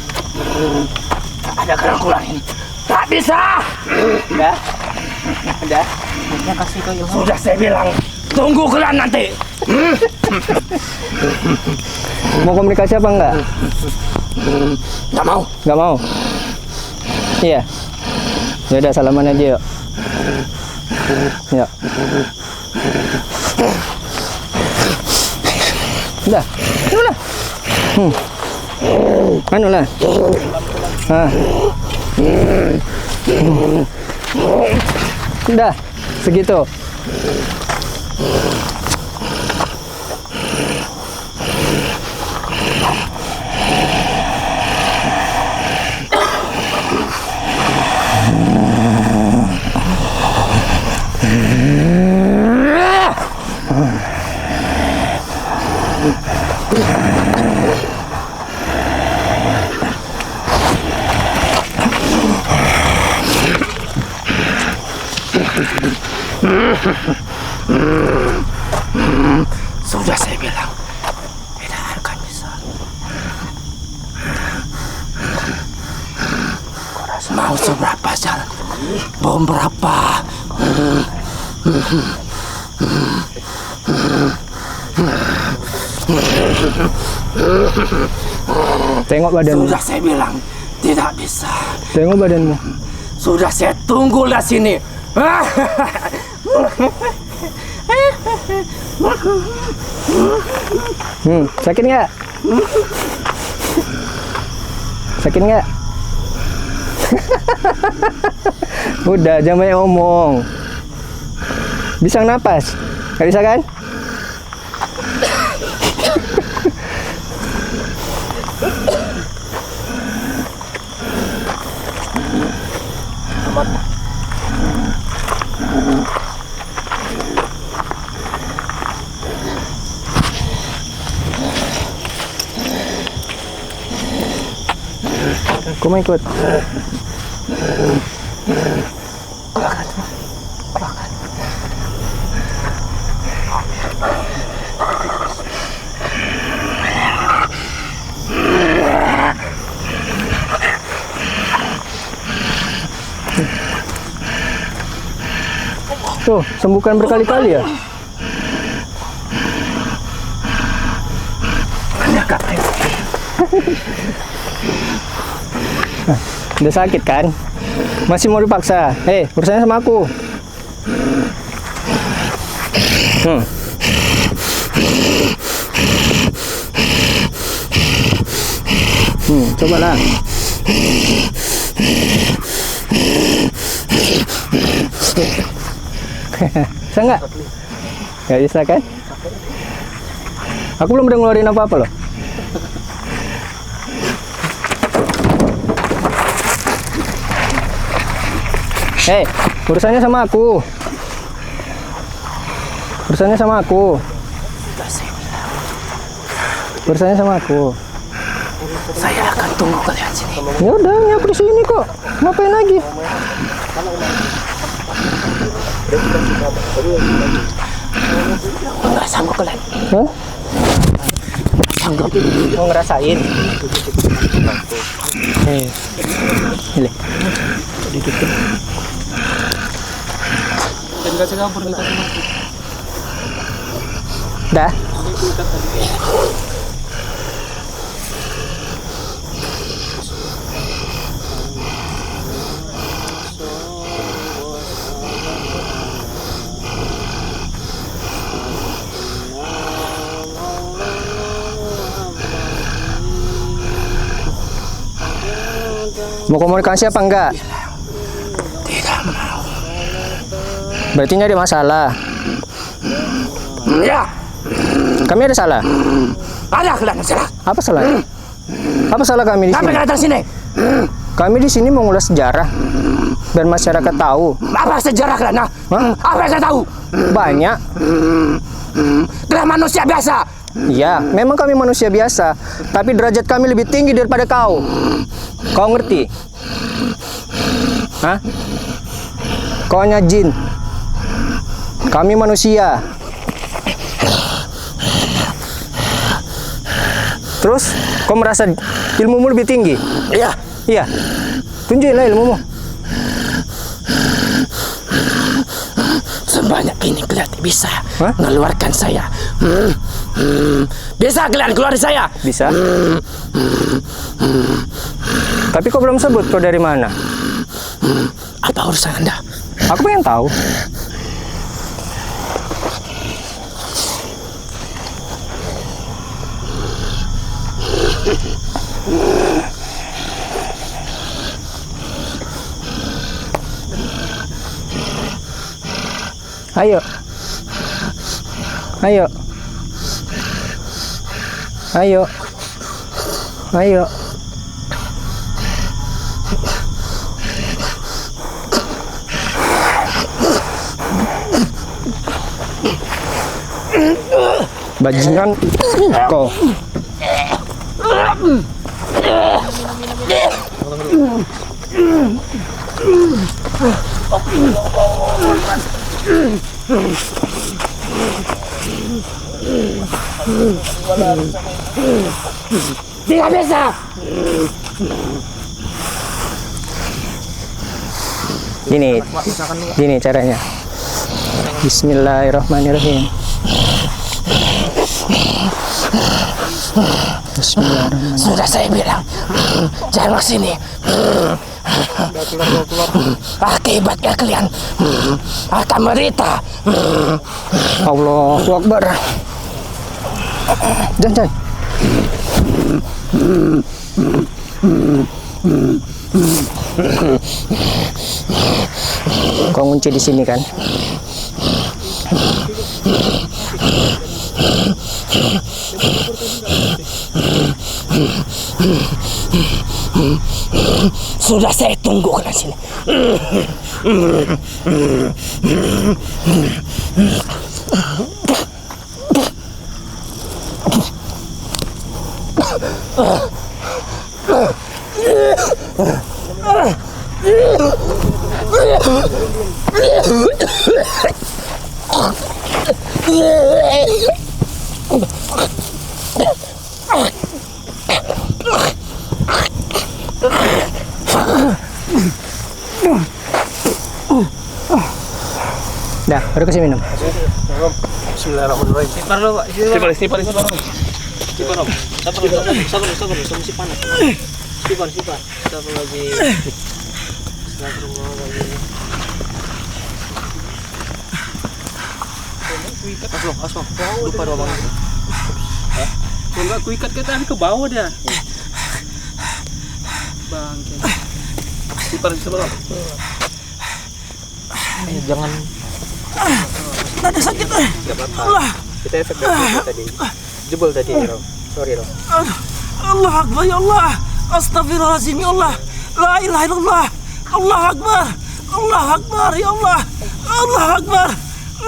Tak ada kerangkulan ini. Tak bisa. Udah? Udah? Kasih ke Ilham. Sudah saya bilang. Tunggu kalian nanti. Mau komunikasi apa enggak? Nggak mau. Nggak mau? Iya. Ya udah, salaman aja yuk. Ya. Udah. Udah. Anu lah. Udah. Segitu. Sudah saya bilang tidak akan bisa. Mau seberapa jalan? Bom berapa? Tengok badanmu. Sudah saya bilang tidak bisa. Tengok badanmu. Sudah saya tunggu di sini. Sakit nggak? Sakit nggak? Udah, jangan banyak ngomong. Bisa napas? Nggak bisa kan? Kau mau ikut? Tuh, sembuhkan berkali-kali ya. Udah sakit kan? Masih mau dipaksa? Urusannya sama aku. Cobalah. Bisa nggak? Nggak bisa kan? Aku belum udah ngeluarin apa-apa loh. Hei, urusannya sama aku. Urusannya sama aku. Urusannya sama aku. Saya akan tunggu kalian sini. Ya udah, ini aku di sini kok. Ngapain lagi? Enggak sanggup kalian. Hah? Sanggup. Mau ngerasain? Ini. Dah. Mau komunikasi apa enggak? Tidak mau. Berarti nggak ada masalah. Ya, Kami ada salah. ada kalian salah. Apa salah? Apa salah kami di Apa sini? kalian datang sini? Kami di sini mau ngulas sejarah biar masyarakat tahu. Apa sejarah kalian? Nah? Hah? Apa yang saya tahu? Banyak. Kalian manusia biasa. Iya, memang kami manusia biasa, tapi derajat kami lebih tinggi daripada kau. Kau ngerti? Hah? Kau hanya jin. Kami manusia. Terus, kau merasa ilmumu lebih tinggi? Iya. Iya. Tunjuklah ilmumu. Sebanyak ini kalian bisa Hah? mengeluarkan saya. Bisa kalian keluar dari saya? Bisa. Tapi kau belum sebut kau dari mana. Apa urusan Anda? Aku pengen tahu. Ayo. Ayo. Ayo. Ayo. Bajingan kau. Tidak bisa. Gini caranya. Bismillahirrahmanirrahim. Bismillahirrahmanirrahim. Sudah saya bilang, jangan ke sini. Akibatnya kalian akan menderita. Allahu Akbar. Jangan. Kau ngunci di sini kan? Sudah saya tunggu kalian sini. Dah, baru kasih minum. Bismillahirrahmanirrahim. Sipar lo, Pak. Sipar. Sipar. Sabar. Masih panas. Sipar. Sabar lagi. Asma. Lupa doang. Enggak, kuikat ke bawah dia. Bangke. Sipar. Jangan. Ada sakit. Allah. Kita efek tadi. Jebol tadi, Ro. Sorry, Ro. Allah Akbar ya Allah. Astagfirullahaladzim ya Allah. La ilaha illallah. Allah Akbar. Allah Akbar, ya Allah. Allah Akbar.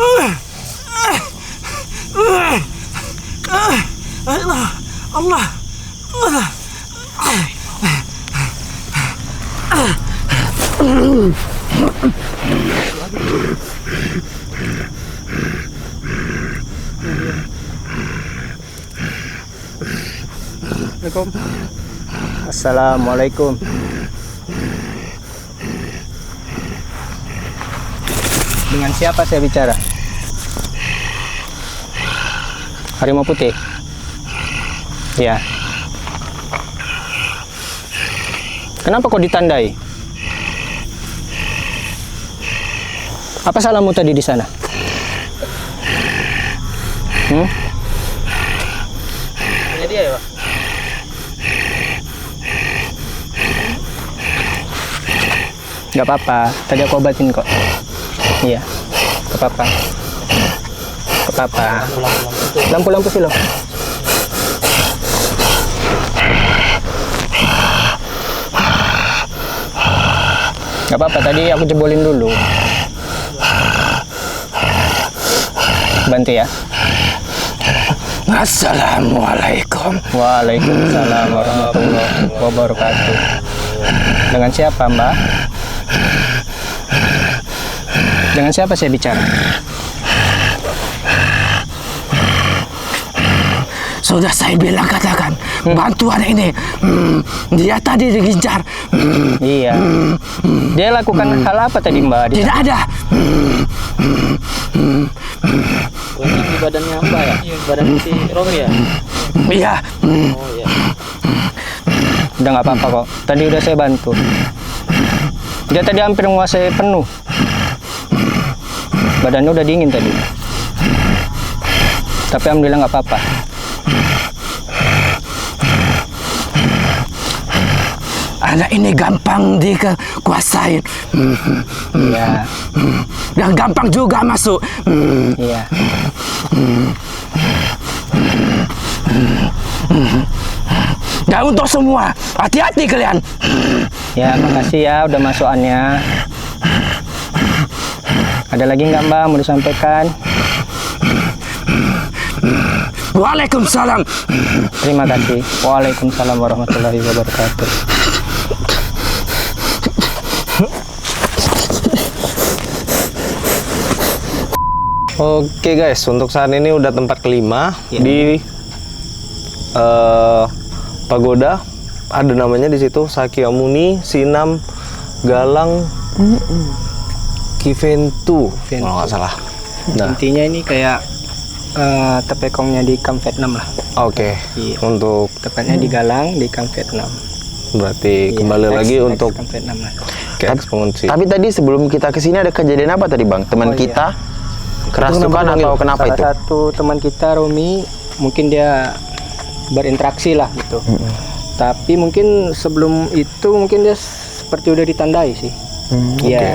Allah. Allah. Allah. Assalamualaikum. Dengan siapa saya bicara? Harimau putih. Ya. Kenapa kau ditandai? Apa salahmu tadi di sana? Ini dia ya, Pak? Gak apa-apa, tadi aku obatin kok. Iya, gak apa-apa. Gak apa-apa. Lampu-lampu sih loh. Gak apa-apa, tadi aku jebolin dulu. Bantu ya. Assalamualaikum. Waalaikumsalam warahmatullahi wabarakatuh. Dengan siapa, Mbak? Dengan siapa saya bicara? Sudah saya bilang katakan, bantuan ini, dia tadi digincar. Iya. Dia lakukan hal apa tadi, Mbak? Tidak ada. Yang di badannya Mbak ya? Badan si Romi ya? Iya. Oh iya. Udah nggak apa-apa kok. Tadi udah saya bantu. Dia tadi hampir menguasai penuh. Badannya udah dingin tadi. Tapi alhamdulillah nggak apa-apa. Anak ini gampang dikuasain. Iya. Dan gampang juga masuk. Iya. Dan untuk semua, hati-hati kalian. Ya, makasih ya udah masukannya. Ada lagi nggak, Mbak, mau disampaikan? Waalaikumsalam. Terima kasih. Waalaikumsalam warahmatullahi wabarakatuh. Oke guys, untuk saat ini udah tempat kelima di pagoda. Ada namanya di situ, Sakyamuni Sinam Galang Kiventu kalau nggak salah. Nah, Intinya ini kayak tepekongnya di Kam Vietnam lah. oke. Iya. Untuk Tepatnya di Galang di Kam Vietnam. berarti Iya, kembali lagi untuk Kam Vietnam lah. ke pengungsi. Tapi tadi sebelum kita kesini ada kejadian apa tadi bang? Teman kita kerasukan atau kenapa Salah itu? satu teman kita, Romi, mungkin dia berinteraksi lah gitu. Tapi mungkin sebelum itu mungkin dia seperti udah ditandai sih. Iya. Oke.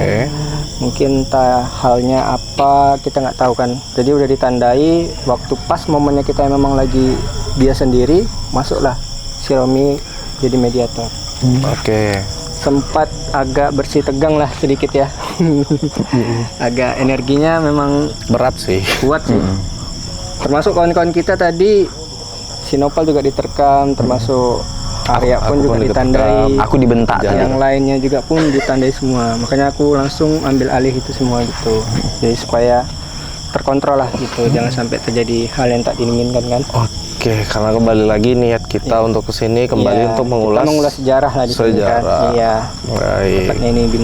Mungkin entah halnya apa kita nggak tahu kan. Jadi udah ditandai waktu pas momennya kita memang lagi dia sendiri, masuklah si Romi jadi mediator. Oke. Sempat agak bersih tegang lah sedikit ya. Agak energinya memang Berat sih. kuat sih. Termasuk kawan-kawan kita tadi, si Nopal juga diterkam, termasuk Arya pun Aku juga pun ditandai. Aku dibentak tadi. Yang lainnya juga pun ditandai semua. Makanya aku langsung ambil alih itu semua gitu. Jadi supaya terkontrol lah gitu, jangan sampai terjadi hal yang tak diinginkan kan. Oke, karena kembali lagi niat kita untuk kesini kembali Iya, untuk kita mengulas mengulas sejarah lah di sini kan. sejarah. Iya. Baik. Tepatnya ini di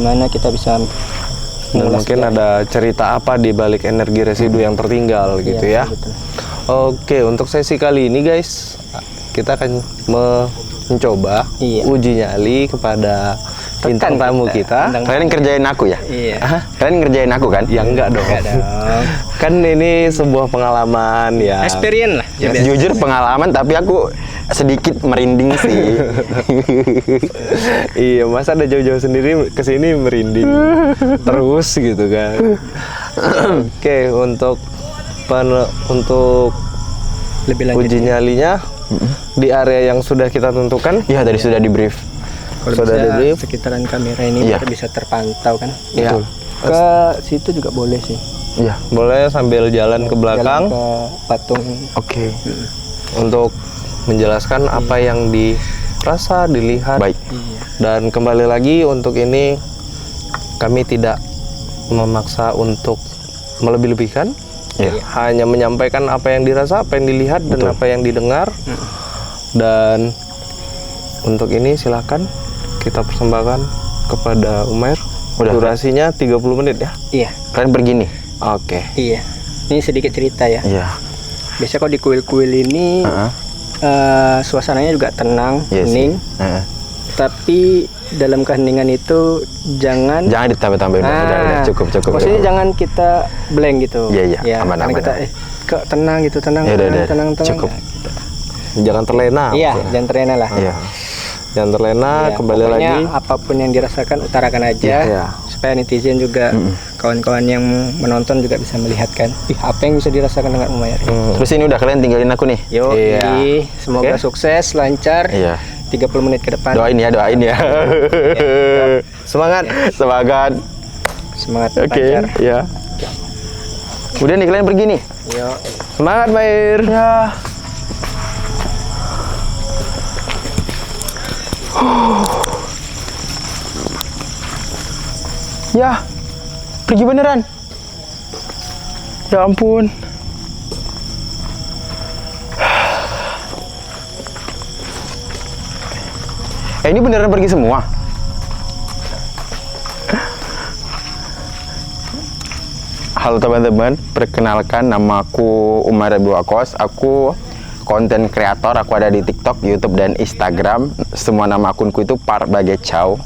mana kita bisa Dan mengulas mungkin sejarah. ada cerita apa di balik energi residu yang tertinggal gitu Iya, ya. betul. Oke, untuk sesi kali ini guys, kita akan mencoba Iya. uji nyali kepada bintang Tekan tamu kita. Bintang Kalian kerjain aku ya? Iya. Kalian ngerjain aku kan? Ya enggak dong. Enggak dong. Kan ini sebuah pengalaman ya. Experience lah. Ya, jujur pengalaman tapi aku sedikit merinding sih. Iya, masa ada jauh-jauh sendiri ke sini merinding terus gitu kan. Oke, untuk Lebih lanjut. uji nyalinya di area yang sudah kita tentukan. Ya tadi sudah di brief. Kalau Sudah bisa di-brief? sekitaran kamera ini Iya. biar bisa terpantau kan. Iya. Ke situ juga boleh sih. Iya. Boleh sambil jalan ke belakang Jalan ke patung. Oke. untuk menjelaskan apa yang dirasa, dilihat. Baik. Iya. Dan kembali lagi untuk ini kami tidak memaksa untuk melebih-lebihkan. Iya. Hanya menyampaikan apa yang dirasa, apa yang dilihat, dan Betul. apa yang didengar. Dan untuk ini silakan kita persembahkan kepada Umair. Udah. Durasinya 30 menit ya. Iya. Kalian pergi nih. Oke. Iya. Ini sedikit cerita ya. Iya. Biasanya kalau di kuil-kuil ini Heeh. suasananya juga tenang, Iya sih. hening. Heeh. Tapi dalam keheningan itu jangan Jangan ditambah-tambahin. Udah, cukup. Maksudnya jangan kita blank gitu. Iya, Ya, aman, karena aman, kita aman. kok tenang gitu, tenang, Ya, udah, tenang. cukup. Nah, gitu. Jangan terlena. Iya, jangan terlena lah. Iya. Jangan terlena. Iya, Kembali pokoknya lagi. apapun yang dirasakan utarakan aja Iya. supaya netizen juga kawan-kawan yang menonton juga bisa melihatkan apa yang bisa dirasakan dengan Umair. Terus ini udah kalian tinggalin aku nih. Yo, Iya. semoga Oke. sukses, lancar. Iya. 30 menit ke depan. Doain ya. Semangat. Semangat. Semangat Oke, lancar. ya. Udah nih kalian pergi nih. Yo. Semangat, Mair. Ya. Ya, pergi beneran. Ya ampun. Ini beneran pergi semua. Halo teman-teman, perkenalkan namaku Umar Abdul Akos. Aku konten kreator, aku ada di TikTok, YouTube, dan Instagram. Semua nama akunku itu Par Bagecau.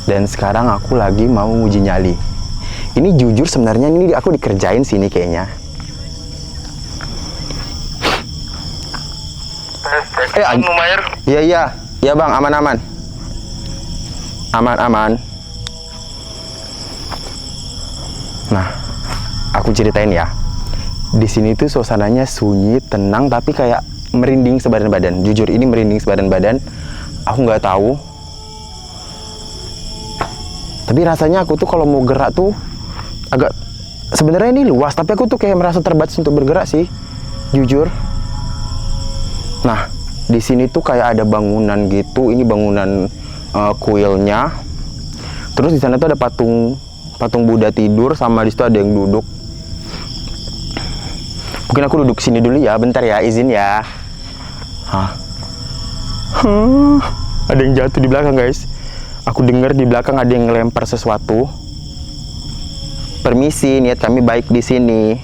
Dan sekarang aku lagi mau uji nyali. Ini jujur sebenarnya ini aku dikerjain sini kayaknya. Umair. Iya bang, aman. Aman. Nah, aku ceritain ya. Di sini tuh suasananya sunyi, tenang, tapi kayak merinding sebadan badan. Jujur ini merinding sebadan badan. Aku nggak tahu. Tapi rasanya aku tuh kalau mau gerak tuh agak. Sebenarnya ini luas, tapi aku tuh kayak merasa terbatas untuk bergerak sih. Jujur. Nah, di sini tuh kayak ada bangunan gitu. Ini bangunan kuilnya. Terus di sana tuh ada patung Buddha tidur, sama di situ ada yang duduk. Mungkin aku duduk sini dulu ya, bentar ya, izin ya. Ada yang jatuh di belakang guys. Aku dengar di belakang ada yang ngelempar sesuatu. Permisi, niat kami baik di sini.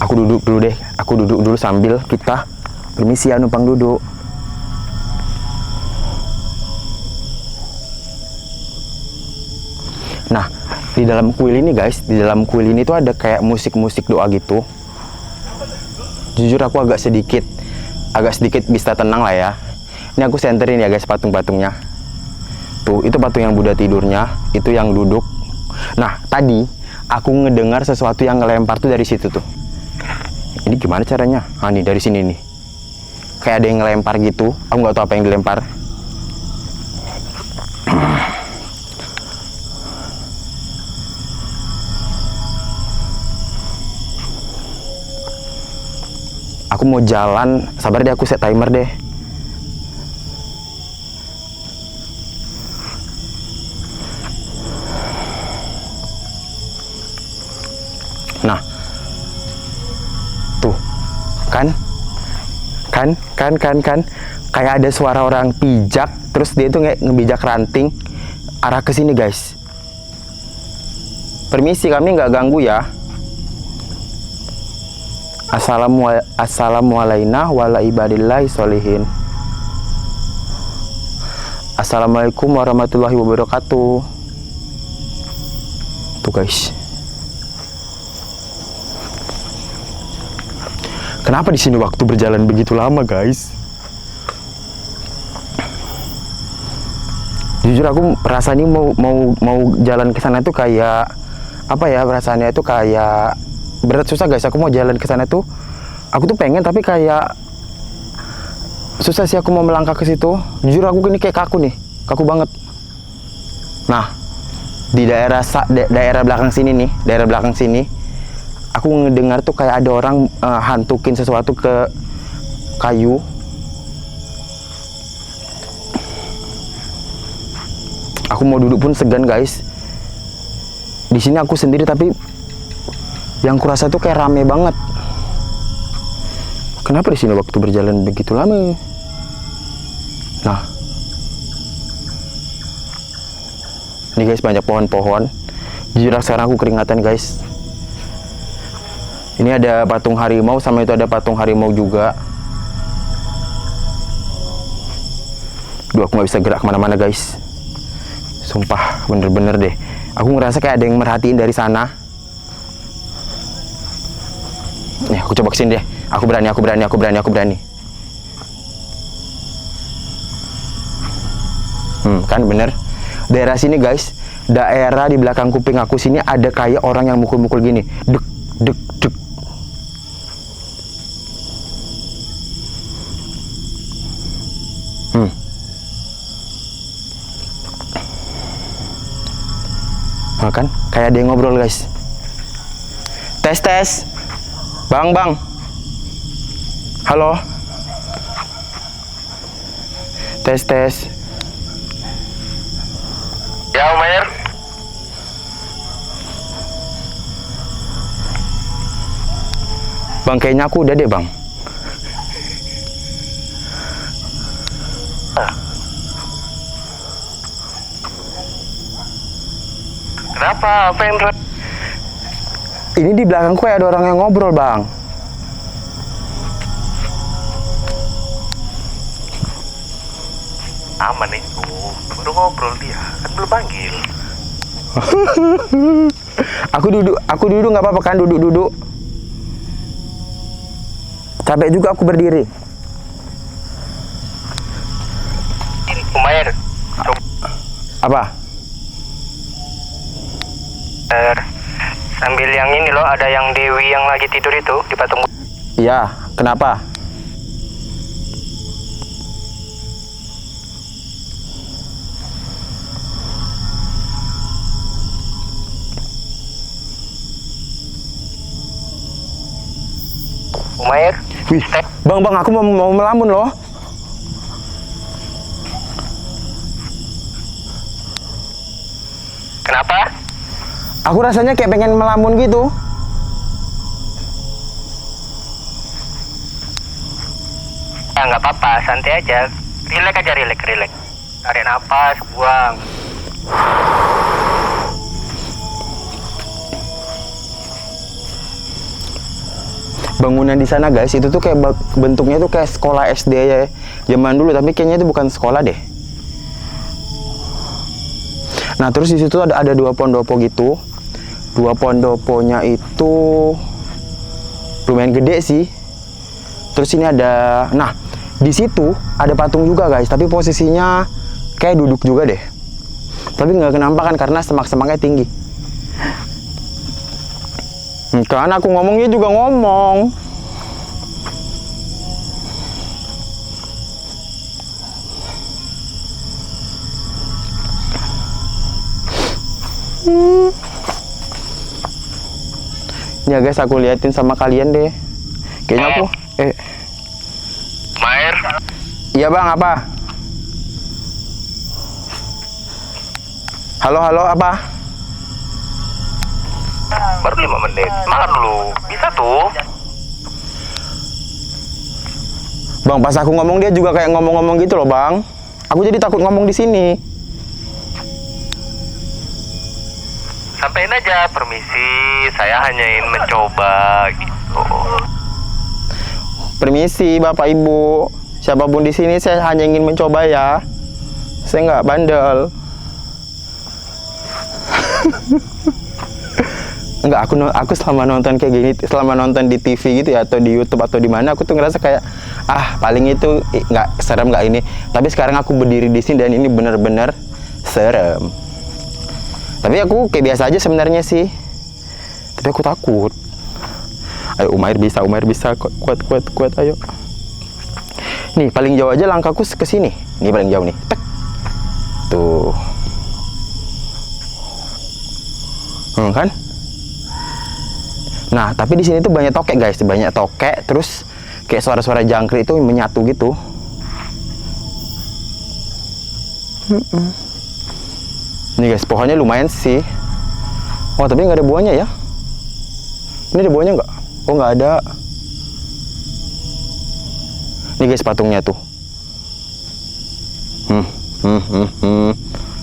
Aku duduk dulu deh. Aku duduk dulu sambil kita permisi ya, numpang duduk. Nah, di dalam kuil ini guys, di dalam kuil ini tuh ada kayak musik-musik doa gitu. Jujur aku agak sedikit bisa tenang lah ya. Ini aku senterin ya guys patung-patungnya. Tuh, itu patung yang Buddha tidurnya, itu yang duduk. Nah, tadi aku ngedengar sesuatu yang ngelempar tuh dari situ tuh. Ini gimana caranya? Nih dari sini nih. Kayak ada yang ngelempar gitu. Aku nggak tahu apa yang dilempar. Aku mau jalan, sabar deh, aku set timer deh. Nah, tuh, kan, kayak ada suara orang pijak, terus dia tuh kayak ngebijak ranting arah ke sini guys. Permisi, kami nggak ganggu ya. Assalamualaikum wala ibadillahi sholihin. Assalamualaikum warahmatullahi wabarakatuh. Tuh guys. Kenapa di sini waktu berjalan begitu lama guys? Jujur aku rasanya mau jalan ke sana tuh kayak apa ya, perasaannya itu kayak berat, susah guys. Aku mau jalan ke sana tuh, aku tuh pengen tapi kayak susah sih aku mau melangkah ke situ. Jujur aku ini kayak kaku nih, kaku banget. Nah, di daerah belakang sini nih, daerah belakang sini, aku ngedengar tuh kayak ada orang hantukin sesuatu ke kayu. Aku mau duduk pun segan guys. Di sini aku sendiri tapi yang kurasa tuh kayak rame banget. Kenapa di sini waktu berjalan begitu lama? Nah, ini guys banyak pohon-pohon. Jujur sekarang aku keringatan guys. Ini ada patung harimau, sama itu ada patung harimau juga. Duh, aku nggak bisa gerak kemana-mana guys. Sumpah, bener-bener deh. Aku ngerasa kayak ada yang merhatiin dari sana. Nih, aku coba kesini deh. Aku berani. Kan bener. Daerah sini guys, daerah di belakang kuping aku sini ada kayak orang yang mukul-mukul gini. Dek, dek, dek. Nah, kan kayak ada yang ngobrol guys. Tes. Bang. Halo. Tes. Ya, Umair. Bang, kayaknya aku udah deh bang. Kenapa? Apa yang Ini di belakangku kayak ada orang yang ngobrol bang. aman itu? Baru ngobrol dia, kan belum panggil. Aku duduk nggak apa-apa kan, duduk. Capek juga aku berdiri. Umair, Apa? sambil yang ini loh, ada yang Dewi yang lagi tidur itu di patung. Iya, kenapa? Umair, Wih, bang, aku mau melamun loh. kenapa? Aku rasanya kayak pengen melamun gitu. Ya nggak apa-apa, santai aja. Relax aja, relax. Tarik nafas, buang. Bangunan di sana guys, itu tuh kayak bentuknya tuh kayak sekolah SD ya, zaman dulu, tapi kayaknya itu bukan sekolah deh. Nah, terus di situ ada dua pendopo gitu. Dua pendoponya itu lumayan gede sih. Terus ini ada, nah di situ ada patung juga guys, tapi posisinya kayak duduk juga deh. Tapi nggak kenampak kan karena semak-semaknya tinggi. Kan aku ngomongnya juga ngomong. Ya guys, aku liatin sama kalian deh. Kayaknya aku Umair, Iya bang, apa? Halo, apa? baru 5 menit. Makan dulu, bisa tuh. Bang, pas aku ngomong dia juga kayak ngomong-ngomong gitu loh bang. Aku jadi takut ngomong di sini. Sampaikan aja, permisi, saya hanya ingin mencoba gitu. Permisi bapak ibu, siapapun di sini saya hanya ingin mencoba ya. Saya nggak bandel. Enggak, aku selama nonton kayak gini, selama nonton di TV gitu ya, atau di YouTube atau di mana, aku tuh ngerasa kayak paling itu nggak serem nggak ini. Tapi sekarang aku berdiri di sini dan ini bener-bener serem. Tapi aku kayak biasa aja sebenarnya sih. Tapi aku takut. Ayo Umair bisa, kuat, ayo. Nih paling jauh aja langkahku ke sini. Nih paling jauh nih. Tek. Tuh. Kan? Nah, tapi di sini tuh banyak tokek, guys. Banyak tokek, terus kayak suara-suara jangkrik itu menyatu gitu. Nih guys, pohonnya lumayan sih. Oh, tapi nggak ada buahnya ya? Ini ada buahnya nggak? Oh, nggak ada. Nih guys, patungnya tuh.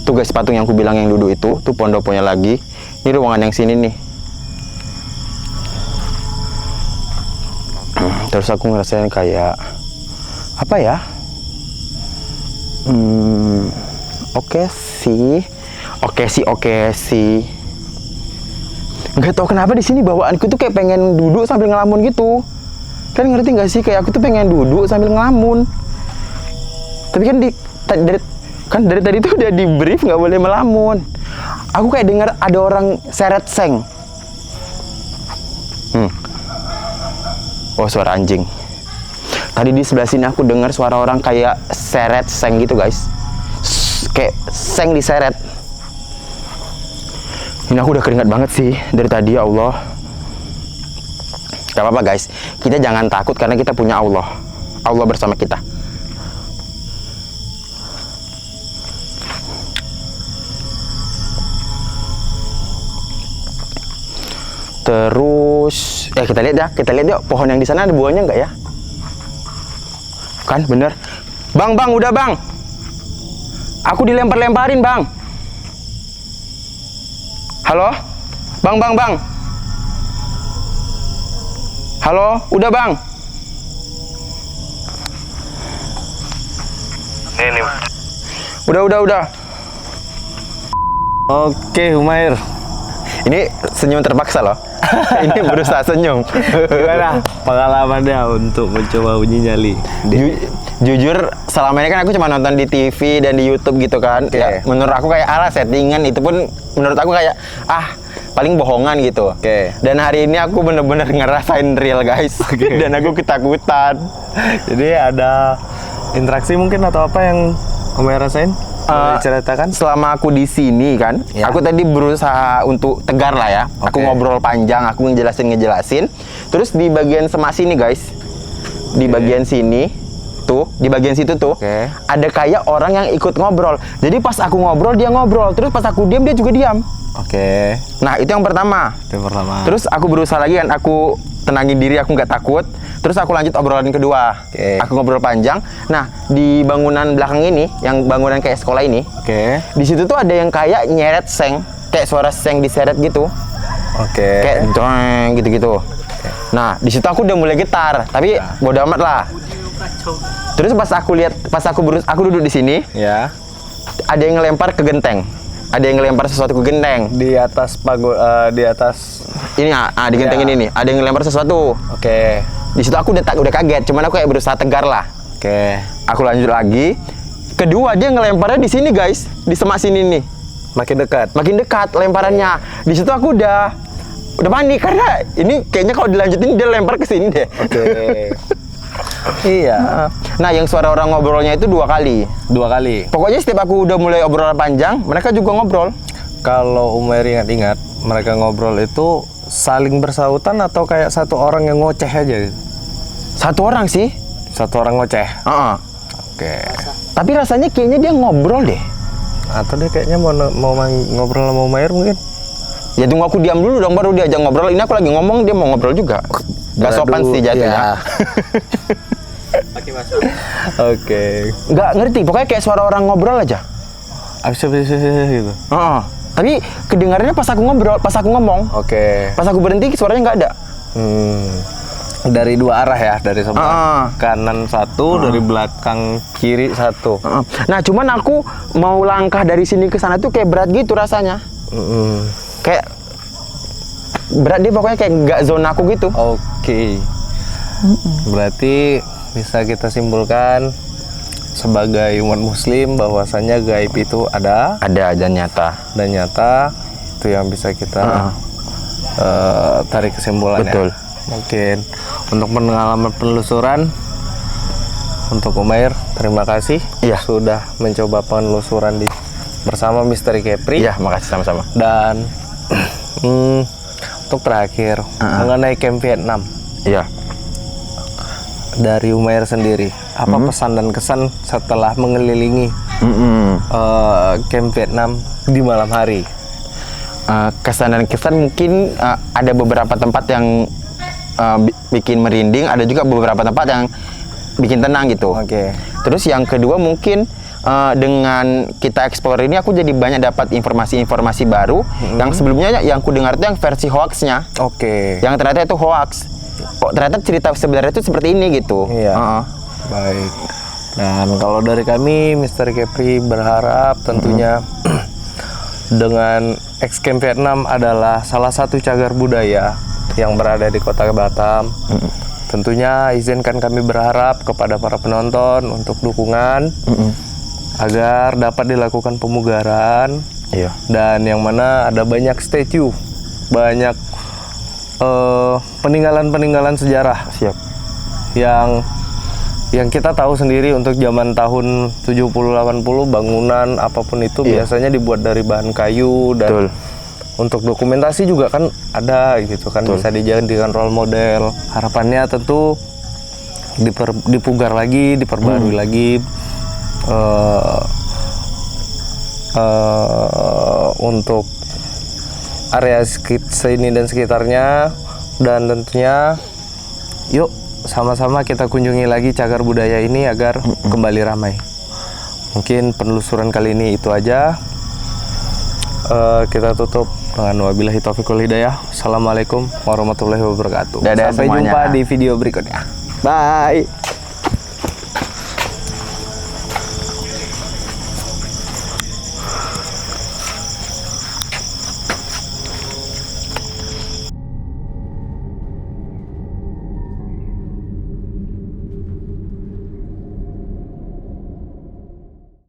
Tuh guys, patung yang aku bilang yang duduk itu, tuh pondokonya lagi. Ini ruangan yang sini nih. Terus aku ngerasain kayak apa ya? Oke sih. Nggak tahu kenapa di sini bawaanku tuh kayak pengen duduk sambil ngelamun gitu. Kan ngerti nggak sih? Kayak aku tuh pengen duduk sambil ngelamun. Tapi kan dari tadi tuh udah di brief nggak boleh melamun. Aku kayak dengar ada orang seret seng. Oh, suara anjing. Tadi di sebelah sini aku dengar suara orang kayak seret seng gitu, guys. Kayak seng diseret. Ini aku udah keringat banget sih dari tadi, ya Allah. Gak apa-apa guys, kita jangan takut karena kita punya Allah. Allah bersama kita. Terus, kita lihat ya pohon yang di sana ada buahnya nggak ya? Kan bener. Bang, udah bang. Aku dilempar-lemparin bang. Halo, bang. Halo, udah bang. Ini. Udah. Oke, Humair. Ini senyum terpaksa loh. Ini berusaha senyum. Gimana pengalamannya untuk mencoba uji nyali? Jujur, selama ini kan aku cuma nonton di TV dan di YouTube gitu kan. Ya, menurut aku kayak settingan, itu pun menurut aku kayak paling bohongan gitu. Dan hari ini aku bener-bener ngerasain real guys. Dan aku ketakutan. Jadi ada interaksi mungkin atau apa yang Om rasain? Boleh ceritakan? Selama aku di sini kan, aku tadi berusaha untuk tegar lah ya. Aku ngobrol panjang, aku ngejelasin. Terus di bagian semak sini guys, di bagian sini tuh, di bagian situ tuh, ada kayak orang yang ikut ngobrol. Jadi pas aku ngobrol dia ngobrol, terus pas aku diam dia juga diam. Nah itu yang pertama. Terus aku berusaha lagi kan, aku tenangin diri, aku nggak takut. Terus aku lanjut obrolan kedua. Aku ngobrol panjang. Nah di bangunan belakang ini, yang bangunan kayak sekolah ini, di situ tuh ada yang kayak nyeret seng, kayak suara seng diseret gitu. Kayak doeng gitu-gitu. Nah di situ aku udah mulai getar, tapi bodo amat lah. Terus pas aku duduk di sini, ada yang ngelempar ke genteng. Ada yang ngelempar sesuatu ke genteng. Di atas di atas ini di genteng ini nih, ada yang ngelempar sesuatu. Di situ aku udah kaget, cuman aku kayak berusaha tegar lah. Aku lanjut lagi. Kedua dia ngelemparnya di sini guys, di semak sini nih. makin dekat lemparannya. Di situ aku udah panik karena ini kayaknya kalau dilanjutin dia lempar ke sini deh. Iya. Nah, yang suara orang ngobrolnya itu dua kali. Pokoknya setiap aku udah mulai obrolan panjang, mereka juga ngobrol. Kalau Umair ingat-ingat, mereka ngobrol itu saling bersautan atau kayak satu orang yang ngoceh aja gitu? Satu orang sih. Satu orang ngoceh? Tapi rasanya kayaknya dia ngobrol deh. Atau dia kayaknya mau ngobrol sama Umair mungkin? Ya tunggu aku diam dulu dong, baru diajak ngobrol. Ini aku lagi ngomong, dia mau ngobrol juga. Gak sopan sih jatuhnya. Nggak ngerti, pokoknya kayak suara orang ngobrol aja. Gitu. Tapi kedengarannya pas aku ngobrol, pas aku ngomong. Pas aku berhenti suaranya nggak ada. Dari dua arah ya, dari sebelah kanan satu, dari belakang kiri satu. Nah, cuman aku mau langkah dari sini ke sana tuh kayak berat gitu rasanya. Kayak berat dia, pokoknya kayak nggak zona aku gitu. Berarti bisa kita simpulkan sebagai umat muslim bahwasanya gaib itu ada dan nyata. Itu yang bisa kita tarik kesimpulannya. Betul. Mungkin untuk pengalaman penelusuran Untuk Umair, terima kasih Iya. sudah mencoba penelusuran bersama Misteri Kepri. Iya, makasih sama-sama. Dan untuk terakhir mengenai Camp Vietnam Iya. dari Umair sendiri, apa pesan dan kesan setelah mengelilingi Camp Vietnam di malam hari? Kesan dan kesan mungkin ada beberapa tempat yang bikin merinding, ada juga beberapa tempat yang bikin tenang gitu. Oke. Terus yang kedua mungkin dengan kita explore ini aku jadi banyak dapat informasi-informasi baru yang sebelumnya yang ku dengar itu yang versi hoaxnya. Oke. Yang ternyata itu hoax. Oh, ternyata cerita sebenarnya itu seperti ini gitu. Iya. Baik. Dan kalau dari kami Misteri Kepri berharap tentunya dengan Camp Vietnam adalah salah satu cagar budaya yang berada di Kota Batam. Tentunya izinkan kami berharap kepada para penonton untuk dukungan agar dapat dilakukan pemugaran. Iya. Dan yang mana ada banyak statue, banyak peninggalan-peninggalan sejarah. Siap. Yang kita tahu sendiri untuk zaman tahun 70-80 bangunan apapun itu biasanya dibuat dari bahan kayu dan Betul. untuk dokumentasi juga kan ada gitu kan. Bisa dijadikan role model. Harapannya tentu dipugar lagi, diperbarui lagi untuk area sini dan sekitarnya. Dan tentunya yuk sama-sama kita kunjungi lagi cagar budaya ini agar kembali ramai. Mungkin penelusuran kali ini itu aja. Kita tutup dengan wabillahi taufiq wal hidayah. Assalamualaikum warahmatullahi wabarakatuh. Dadah Sampai semuanya. jumpa di video berikutnya. Bye.